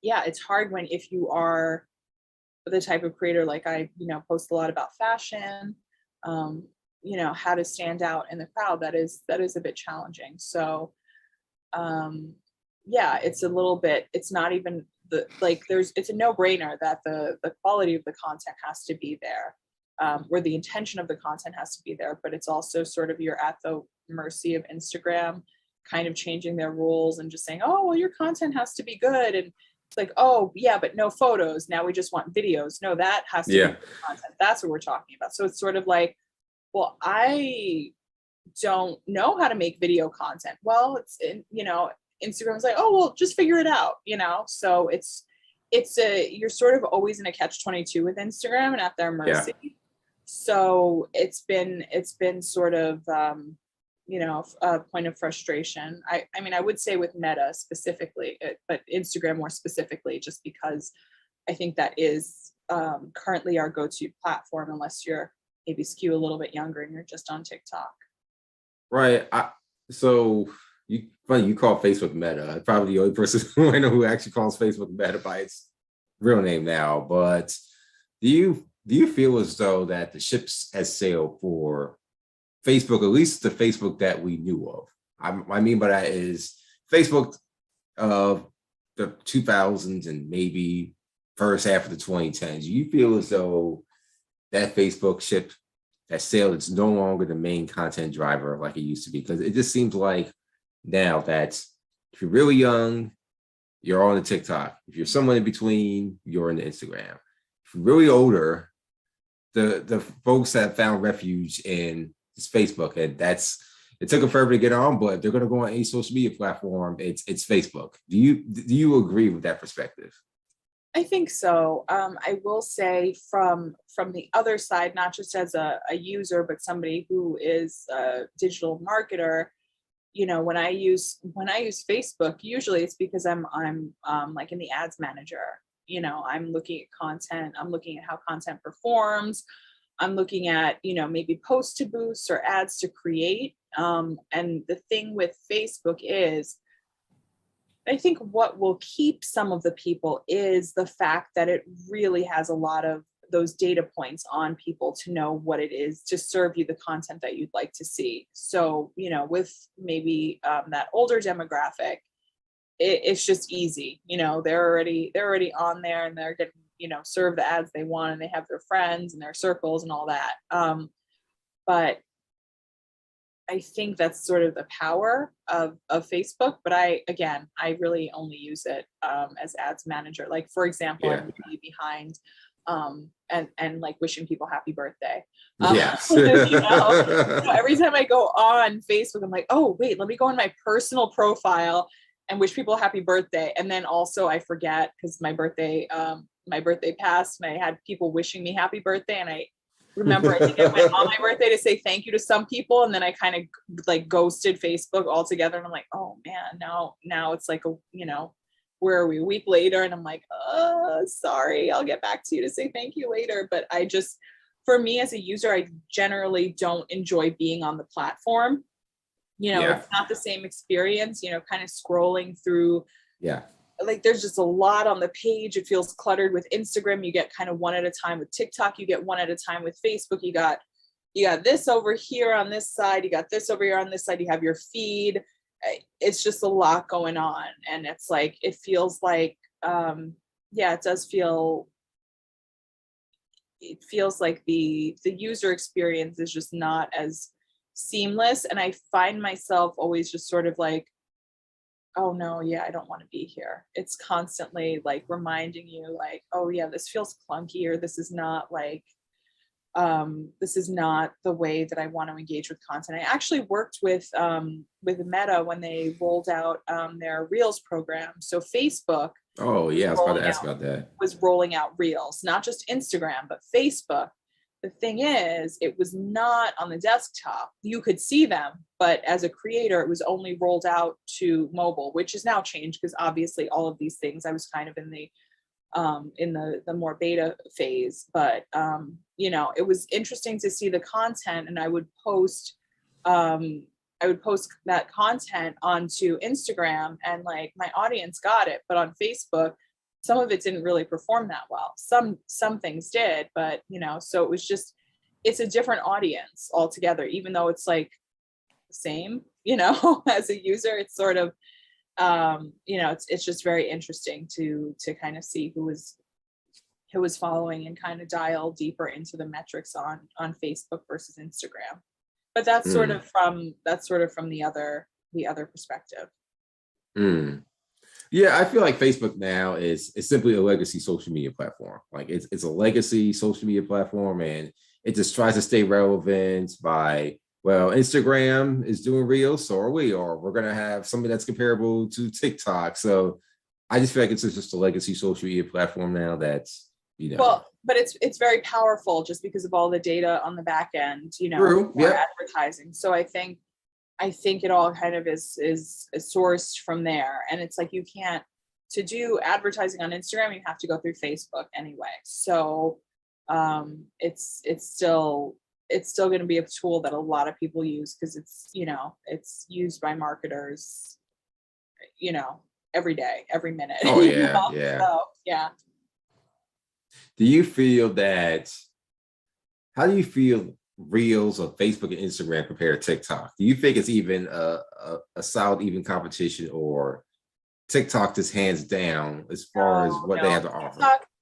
Speaker 2: it's hard when, if you are the type of creator like I, post a lot about fashion, how to stand out in the crowd, that is a bit challenging. So it's a little bit, it's not even it's a no-brainer that the quality of the content has to be there, where the intention of the content has to be there, but it's also sort of, you're at the mercy of Instagram kind of changing their rules and just saying, oh, well, your content has to be good. And it's like, oh yeah, but no photos, now we just want videos. No, that has to be content. That's what we're talking about. So it's sort of like, well, I don't know how to make video content. Well, it's in, Instagram's like, oh, well, just figure it out, So you're sort of always in a catch-22 with Instagram and at their mercy.
Speaker 1: Yeah.
Speaker 2: So it's been sort of a point of frustration. I mean, I would say with Meta specifically, but Instagram more specifically, just because I think that is currently our go-to platform, unless you're maybe skew a little bit younger and you're just on TikTok.
Speaker 1: Right. So you call Facebook Meta. I'm probably the only person who I know who actually calls Facebook Meta by its real name now. But do you feel as though that the ships has sailed for Facebook, at least the Facebook that we knew of? I mean by that is Facebook of the 2000s and maybe first half of the 2010s. Do you feel as though that Facebook ship has sailed? It's no longer the main content driver like it used to be, because it just seems like now that if you're really young, you're on the TikTok. If you're somewhere in between, you're in the Instagram. If you're really older, the folks that found refuge in this Facebook, and it took them forever to get on, but if they're going to go on any social media platform, it's Facebook. Do you agree with that perspective?
Speaker 2: I think so. I will say from the other side, not just as a user, but somebody who is a digital marketer. When I use Facebook, usually it's because I'm like in the ads manager. I'm looking at content. I'm looking at how content performs. I'm looking at maybe posts to boost or ads to create. And the thing with Facebook is, I think what will keep some of the people is the fact that it really has a lot of those data points on people to know what it is to serve you the content that you'd like to see. So, with maybe that older demographic, it's just easy. They're already on there and they're getting, served the ads they want, and they have their friends and their circles and all that. But I think that's sort of the power of Facebook, but again, I really only use it as ads manager. Like, for example,
Speaker 1: Yeah.
Speaker 2: I'm really behind and like wishing people happy birthday.
Speaker 1: Yes.
Speaker 2: You know, so every time I go on Facebook, I'm like, oh, wait, let me go on my personal profile and wish people happy birthday. And then also I forget because my birthday passed and I had people wishing me happy birthday. And I remember, I think I went on my birthday to say thank you to some people, and then I kind of like ghosted Facebook altogether. And I'm like, oh man, now it's like where are we, a week later? And I'm like, sorry, I'll get back to you to say thank you later. But for me as a user, I generally don't enjoy being on the platform.
Speaker 1: Yeah.
Speaker 2: It's not the same experience, kind of scrolling through.
Speaker 1: Yeah.
Speaker 2: Like there's just a lot on the page. It feels cluttered. With Instagram, you get kind of one at a time. With TikTok, you get one at a time. With Facebook, you got this over here on this side, you got this over here on this side, you have your feed. It's just a lot going on. And it's like, it feels like, it does feel, it feels like the user experience is just not as seamless. And I find myself always just sort of like, oh no, yeah, I don't want to be here. It's constantly like reminding you like, oh yeah, this feels clunky, or this is not like, this is not the way that I want to engage with content. I actually worked with Meta when they rolled out their Reels program. So Facebook
Speaker 1: Oh yeah, I was about to ask about that.
Speaker 2: was rolling out Reels, not just Instagram, but Facebook. The thing is, it was not on the desktop. You could see them, but as a creator, it was only rolled out to mobile, which is now changed because obviously all of these things, I was kind of in the more beta phase, but it was interesting to see the content, and I would post that content onto Instagram, and like my audience got it, but on Facebook, some of it didn't really perform that well. Some things did, but so it was just, it's a different audience altogether, even though it's like the same, as a user. It's sort of, it's just very interesting to kind of see who was following and kind of dial deeper into the metrics on Facebook versus Instagram. But that's sort of from the other perspective.
Speaker 1: Yeah, I feel like Facebook now is simply a legacy social media platform. Like it's a legacy social media platform, and it just tries to stay relevant by, well, Instagram is doing Reels, so are we, or we're gonna have something that's comparable to TikTok. So I just feel like it's just a legacy social media platform now that's,
Speaker 2: Well, but it's very powerful just because of all the data on the back end,
Speaker 1: True.
Speaker 2: for advertising. So I think it all kind of is sourced from there. And it's like, you can't, to do advertising on Instagram, you have to go through Facebook anyway. So it's still going to be a tool that a lot of people use because it's used by marketers every day, every minute.
Speaker 1: Oh yeah. Yeah.
Speaker 2: So yeah.
Speaker 1: Do you feel that, how do you feel Reels or Facebook and Instagram compare to TikTok? Do you think it's even a solid, even competition, or TikTok just hands down as far as what they have to offer?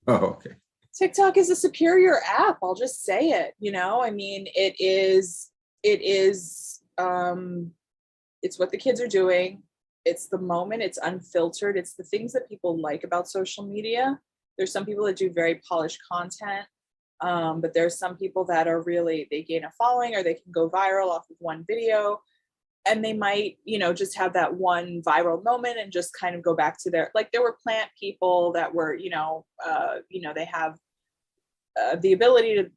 Speaker 1: Oh, okay.
Speaker 2: TikTok is a superior app. I'll just say it. I mean, it's what the kids are doing. It's the moment. It's unfiltered. It's the things that people like about social media. There's some people that do very polished content. But there's some people that are really, they gain a following or they can go viral off of one video, and they might, just have that one viral moment and just kind of go back to like there were plant people that were, they have the ability to,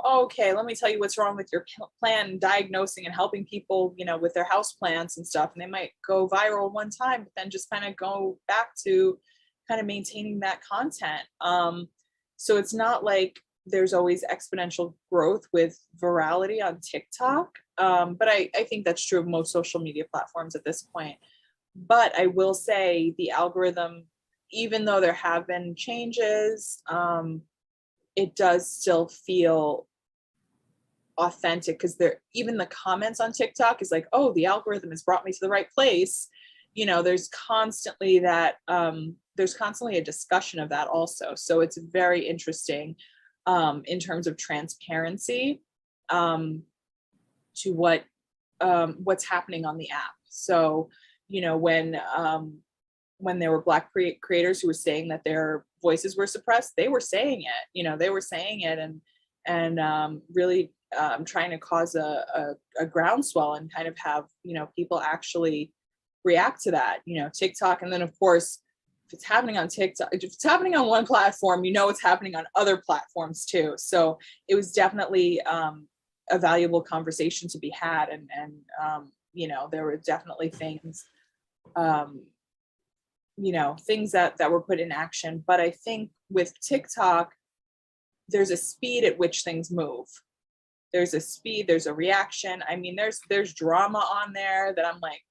Speaker 2: okay, let me tell you what's wrong with your plant, and diagnosing and helping people, with their house plants and stuff. And they might go viral one time, but then just kind of go back to kind of maintaining that content. So it's not like there's always exponential growth with virality on TikTok. But I think that's true of most social media platforms at this point. But I will say the algorithm, even though there have been changes, it does still feel authentic, because even the comments on TikTok is like, oh, the algorithm has brought me to the right place. There's constantly a discussion of that also. So it's very interesting in terms of transparency to what what's happening on the app. So, you know, when there were Black creators who were saying that their voices were suppressed, they were saying it, you know, they were saying it, and really trying to cause a groundswell and kind of have, you know, people actually react to that, you know, TikTok. And then of course, if it's happening on TikTok, if it's happening on one platform, you know, it's happening on other platforms too. So it was definitely a valuable conversation to be had. And you know, there were definitely things, you know, things that were put in action. But I think with TikTok, there's a speed at which things move. There's a speed, there's a reaction. I mean, there's drama on there that I'm like,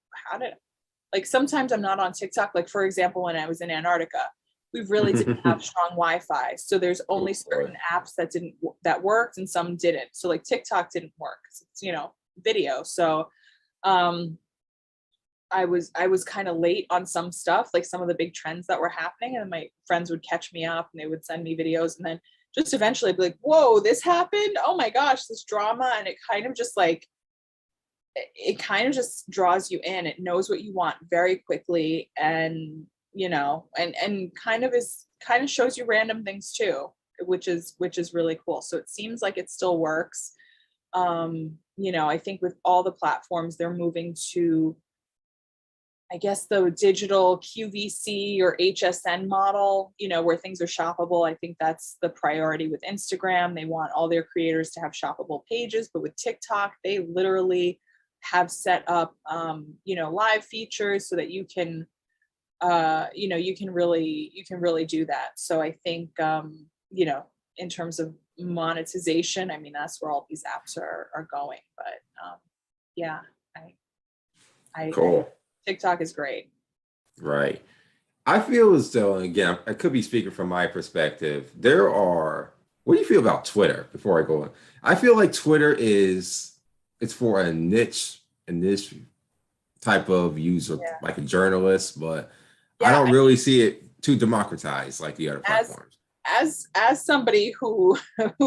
Speaker 2: like sometimes I'm not on TikTok. Like for example, when I was in Antarctica, we really didn't have strong Wi-Fi. So there's only certain apps that worked and some didn't. So like TikTok didn't work. It's, you know, video. So I was kind of late on some stuff, like some of the big trends that were happening, and my friends would catch me up and they would send me videos, and then just eventually I'd be like, whoa, this happened. Oh my gosh, this drama. And it kind of just like, it kind of just draws you in. It knows what you want very quickly, and you know, and kind of shows you random things too, which is really cool. So it seems like it still works. You know, I think with all the platforms, they're moving to, I guess, the digital QVC or HSN model, you know, where things are shoppable. I think that's the priority with Instagram. They want all their creators to have shoppable pages, but with TikTok, they literally have set up, you know, live features so that you can, you know, you can really do that. So I think, you know, in terms of monetization, I mean, that's where all these apps are going. But yeah,
Speaker 1: Cool.
Speaker 2: TikTok is great.
Speaker 1: Right. I feel as though, and again, I could be speaking from my perspective. What do you feel about Twitter before I go on? I feel like Twitter it's for a niche type of user,
Speaker 2: Yeah.
Speaker 1: like a journalist, but I
Speaker 2: Yeah,
Speaker 1: don't really see it too democratized like the other platforms.
Speaker 2: As somebody who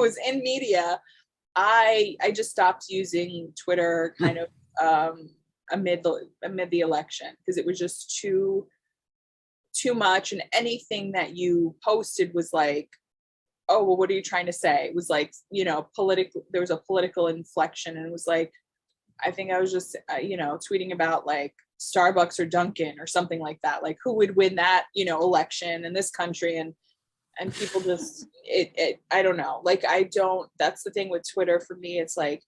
Speaker 2: is in media, I just stopped using Twitter kind of amid the election, because it was just too much, and anything that you posted was like, oh well, what are you trying to say? It was like, you know, there was a political inflection, and it was like, I think I was just you know, tweeting about like Starbucks or Dunkin' or something like that, like who would win that, you know, election in this country, and people just I don't know, like that's the thing with Twitter for me. It's like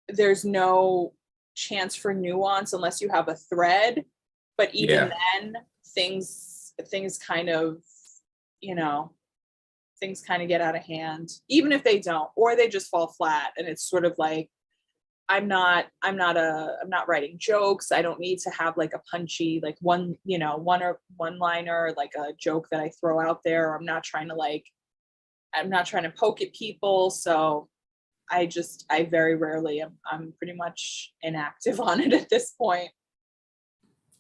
Speaker 2: there's no chance for nuance unless you have a thread, but even then things kind of, you know, things kind of get out of hand, even if they don't, or they just fall flat, and it's sort of like, I'm not writing jokes. I don't need to have like a punchy, like one liner, like a joke that I throw out there. I'm not trying to poke at people. So I very rarely I'm pretty much inactive on it at this point.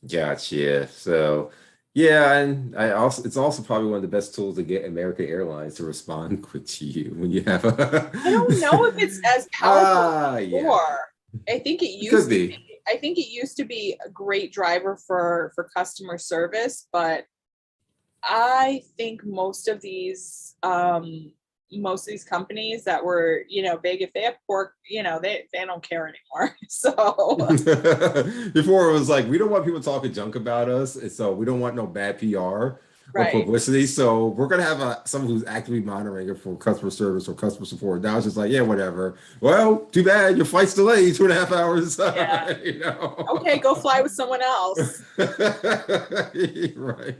Speaker 1: Gotcha. So yeah, and it's also probably one of the best tools to get American Airlines to respond quick to you when you have
Speaker 2: I don't know if it's as powerful
Speaker 1: yeah.
Speaker 2: I think it
Speaker 1: It could be.
Speaker 2: I think it used to be a great driver for customer service, but I think most of these companies that were, you know, big, if they have pork, you know, they don't care anymore. So
Speaker 1: before it was like, we don't want people talking junk about us, and so we don't want no bad PR or
Speaker 2: right.
Speaker 1: publicity. So we're gonna have someone who's actively monitoring it for customer service or customer support. Now it's just like, yeah, whatever. Well, too bad your flight's delayed 2.5 hours.
Speaker 2: Yeah.
Speaker 1: You know?
Speaker 2: Okay, go fly with someone else.
Speaker 1: Right.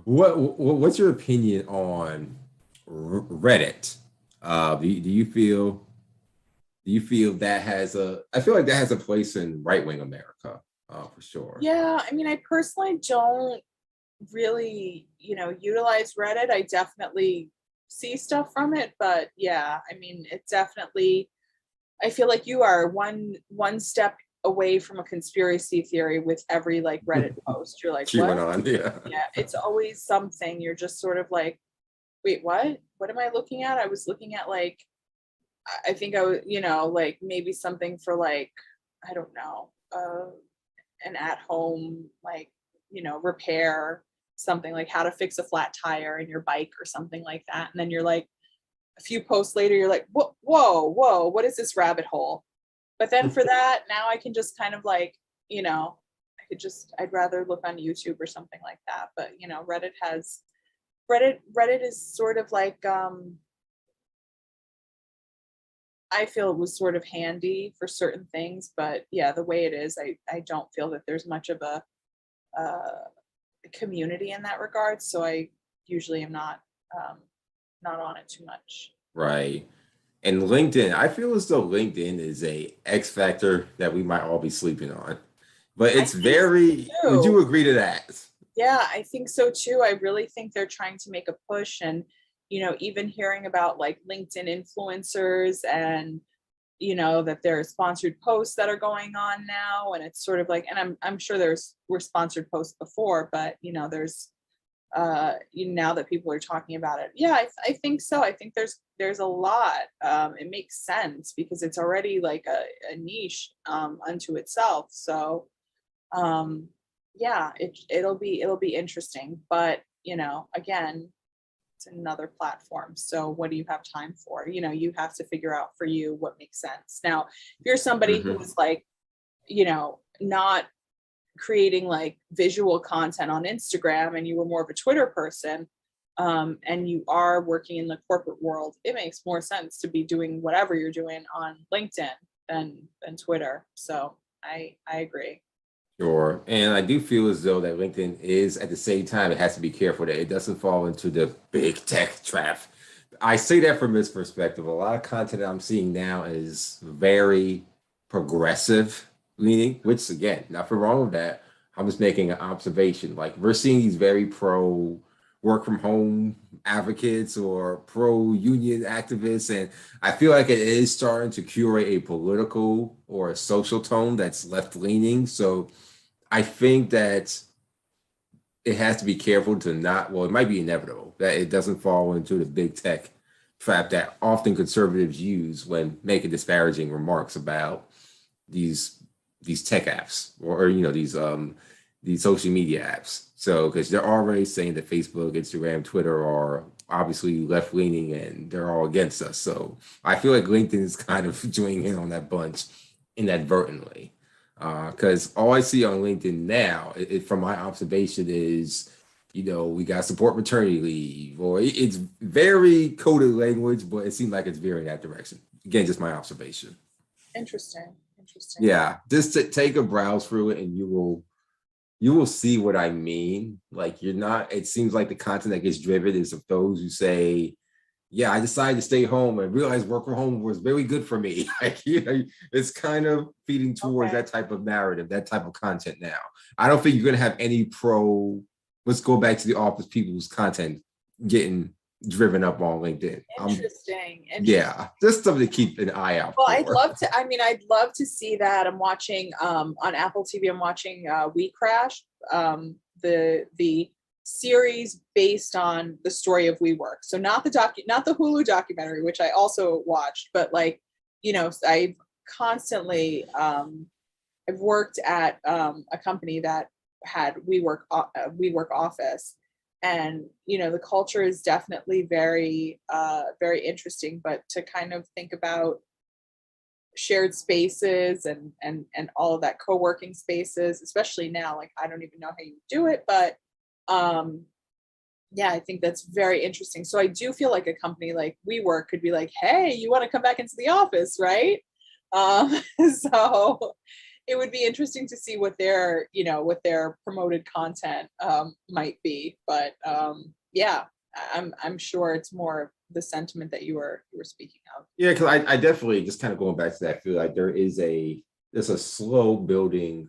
Speaker 1: What's your opinion on Reddit? Do you feel that I feel like that has a place in right-wing America, for sure.
Speaker 2: Yeah, I mean, I personally don't really, you know, utilize Reddit. I definitely see stuff from it, but yeah, I mean, it definitely, I feel like you are one step away from a conspiracy theory with every like Reddit post. You're like, what?
Speaker 1: Yeah.
Speaker 2: Yeah, it's always something. You're just sort of like, wait, what? What am I looking at? I was looking at like I think I would, like maybe something for like, I don't know, an at home, like, repair, something like how to fix a flat tire in your bike or something like that. And then you're like, a few posts later, you're like, whoa, what is this rabbit hole? But then for that, now I can just kind of like, I'd rather look on YouTube or something like that. But, Reddit is sort of like, I feel it was sort of handy for certain things, but yeah, the way it is, I don't feel that there's much of a community in that regard. So I usually am um, not on it too much.
Speaker 1: Right. And LinkedIn, I feel as though LinkedIn is a X factor that we might all be sleeping on. But
Speaker 2: I
Speaker 1: it's
Speaker 2: think so
Speaker 1: very, would
Speaker 2: too.
Speaker 1: you agree to that?
Speaker 2: Yeah, I think so too. I really think they're trying to make a push, and even hearing about like LinkedIn influencers, and that there are sponsored posts that are going on now, and it's sort of like, and I'm sure were sponsored posts before, but there's now that people are talking about it. Yeah, I think so. I think there's a lot. It makes sense because it's already like a niche unto itself. So yeah, it'll be interesting, but again, it's another platform. So what do you have time for? You have to figure out for you what makes sense. Now, if you're somebody who
Speaker 1: Hmm.
Speaker 2: is like, not creating like visual content on Instagram, and you were more of a Twitter person, and you are working in the corporate world, it makes more sense to be doing whatever you're doing on LinkedIn than Twitter. So I agree.
Speaker 1: Sure. And I do feel as though that LinkedIn is at the same time, it has to be careful that it doesn't fall into the big tech trap. I say that from this perspective. A lot of content that I'm seeing now is very progressive leaning, which again, nothing wrong with that. I'm just making an observation. Like we're seeing these very pro work from home advocates or pro union activists. And I feel like it is starting to curate a political or a social tone that's left leaning. So I think that it has to be careful to not, well, it might be inevitable that it doesn't fall into the big tech trap that often conservatives use when making disparaging remarks about these these tech apps or these social media apps. So because they're already saying that Facebook, Instagram, Twitter are obviously left leaning and they're all against us. So I feel like LinkedIn is kind of joining in on that bunch inadvertently. Because all I see on LinkedIn now, from my observation, is we got support maternity leave, or it's very coded language, but it seems like it's veering that direction. Again, just my observation.
Speaker 2: Interesting.
Speaker 1: Yeah, just to take a browse through it, and you will see what I mean. Like you're not. It seems like the content that gets driven is of those who say, "Yeah, I decided to stay home and realized work from home was very good for me." Like it's kind of feeding towards
Speaker 2: Okay.
Speaker 1: that type of narrative, that type of content. Now, I don't think you're gonna have any pro. Let's go back to the office people's content getting driven up on LinkedIn.
Speaker 2: Interesting.
Speaker 1: Yeah, just something to keep an eye out
Speaker 2: Well,
Speaker 1: for.
Speaker 2: I'd love to see that. I'm watching on Apple TV, I'm watching We Crash, the series based on the story of WeWork. So not the Hulu documentary, which I also watched, but like, I've constantly I've worked at a company that had WeWork office, and the culture is definitely very very interesting. But to kind of think about shared spaces and all of that co-working spaces, especially now, like I don't even know how you do it, but um yeah, I think that's very interesting. So I do feel like a company like WeWork could be like, hey, you want to come back into the office, right? um so it would be interesting to see what their promoted content might be. But yeah, I'm sure it's more of the sentiment that you were speaking of.
Speaker 1: Yeah, because I definitely just kind of going back to that. I feel like there's a slow building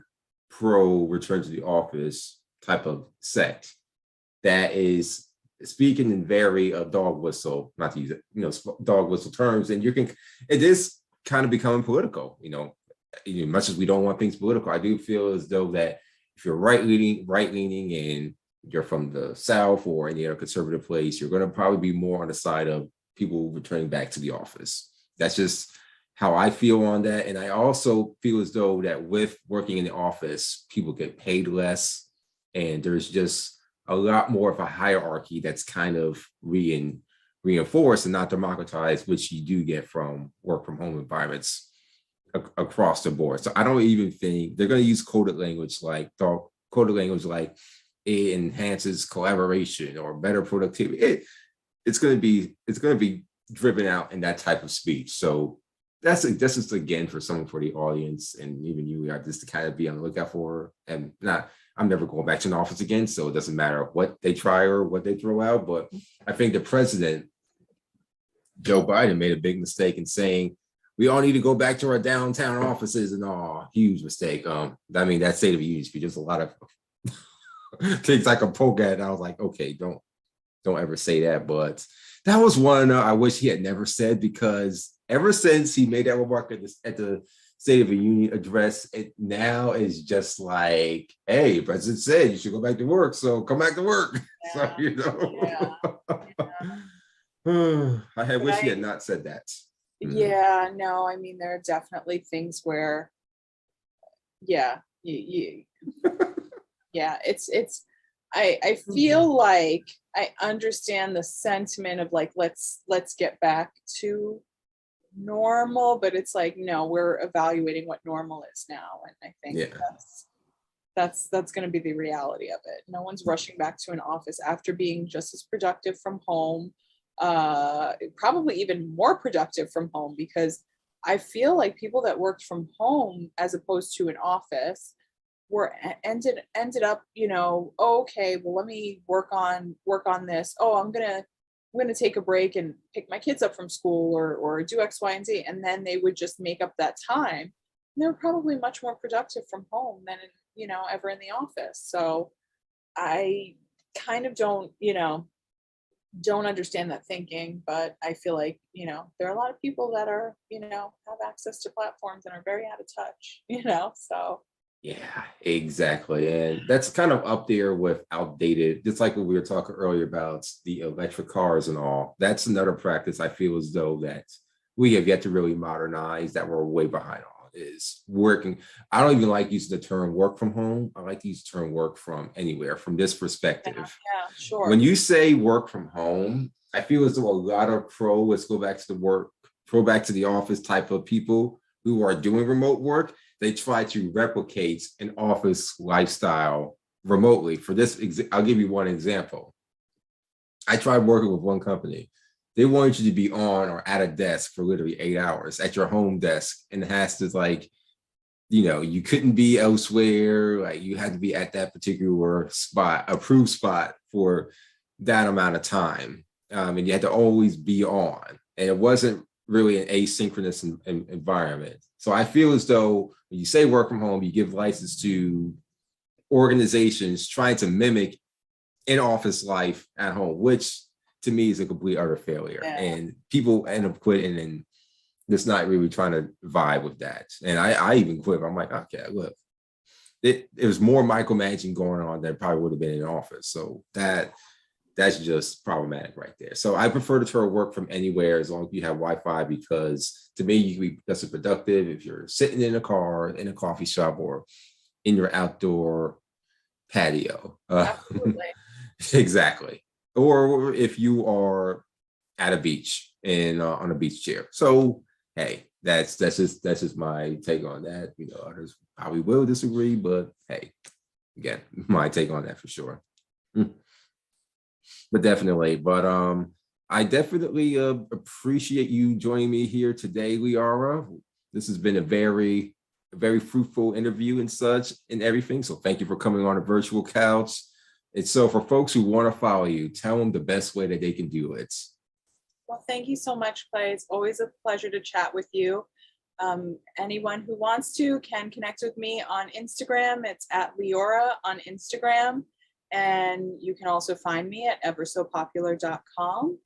Speaker 1: pro return to the office type of sect that is speaking in very dog whistle, not to use it, dog whistle terms, and it is kind of becoming political. Much as we don't want things political, I do feel as though that if you're right leaning, and you're from the South or any other conservative place, you're going to probably be more on the side of people returning back to the office. That's just how I feel on that. And I also feel as though that with working in the office, people get paid less, and there's just a lot more of a hierarchy that's kind of reinforced and not democratized, which you do get from work from home environments across the board. So I don't even think they're going to use coded language like it enhances collaboration or better productivity. It's going to be driven out in that type of speech. So that's just again for someone for the audience and even you are just to kind of be on the lookout for. And not, I'm never going back to an office again, so it doesn't matter what they try or what they throw out. But I think the president, Joe Biden, made a big mistake in saying we all need to go back to our downtown offices and all. Huge mistake. I mean, that State of the Union speech, just a lot of things I could poke at. And I was like, okay, don't ever say that. But that was one I wish he had never said, because ever since he made that remark at the State of the Union address, it now is just like, hey, President said you should go back to work, so come back to work. Yeah. So, you know, yeah. I wish he had not said that.
Speaker 2: Yeah, no, I mean, there are definitely things where, yeah, yeah, I feel like I understand the sentiment of like, let's get back to normal, but it's like, no, we're evaluating what normal is now. And I think that's going to be the reality of it. No one's rushing back to an office after being just as productive from home, probably even more productive from home, because I feel like people that worked from home as opposed to an office were ended up, you know, oh, okay, well, let me work on this. Oh, I'm gonna take a break and pick my kids up from school or do X, Y, and Z. And then they would just make up that time. And they were probably much more productive from home than, you know, ever in the office. So I kind of don't understand that thinking, but I feel like, you know, there are a lot of people that are, you know, have access to platforms and are very out of touch, you know, so.
Speaker 1: Yeah, exactly. And that's kind of up there with outdated, just like what we were talking earlier about the electric cars and all. That's another practice I feel as though that we have yet to really modernize, that we're way behind on, is working. I don't even like using the term work from home. I like to use the term work from anywhere from this perspective.
Speaker 2: Yeah, sure.
Speaker 1: When you say work from home, I feel as though a lot of let's go back to the office type of people who are doing remote work, they try to replicate an office lifestyle remotely. For this, I'll give you one example. I tried working with one company. They wanted you to be on or at a desk for literally 8 hours at your home desk, and it has to, like, you know, you couldn't be elsewhere. Like, you had to be at that particular spot, approved spot, for that amount of time. And you had to always be on. And it wasn't really an asynchronous environment. So I feel as though when you say work from home, you give license to organizations trying to mimic in-office life at home, which to me is a complete utter failure. Yeah. And people end up quitting and just not really trying to vibe with that. And I even quit. I'm like, okay, look, it was more micromanaging going on than probably would have been in an office. So that's just problematic right there. So I prefer the term work from anywhere as long as you have Wi-Fi, because to me, you can be just as productive if you're sitting in a car, in a coffee shop, or in your outdoor patio.
Speaker 2: Absolutely.
Speaker 1: Exactly. Or if you are at a beach and on a beach chair. So, hey, that's just my take on that. You know, others probably will disagree, but hey, again, my take on that for sure. But definitely, I definitely appreciate you joining me here today, LeAura. This has been a very fruitful interview and such and everything. So thank you for coming on a virtual couch. And so for folks who want to follow you, tell them the best way that they can do it.
Speaker 2: Well, thank you so much, Clay. It's always a pleasure to chat with you. Anyone who wants to can connect with me on Instagram. It's at LeAura on Instagram. And you can also find me at eversopopular.com.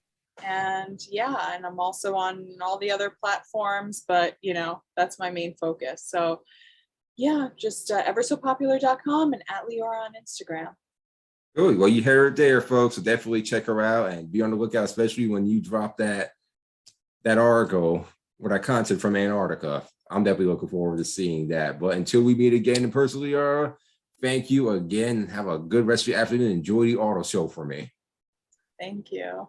Speaker 2: And yeah, and I'm also on all the other platforms, but you know, that's my main focus. So yeah, just eversopopular.com and at LeAura on Instagram.
Speaker 1: Good. Well, you heard it there, folks. So definitely check her out and be on the lookout, especially when you drop that article with our content from Antarctica. I'm definitely looking forward to seeing that. But until we meet again in person, LeAura, thank you again. Have a good rest of your afternoon. Enjoy the auto show for me.
Speaker 2: Thank you.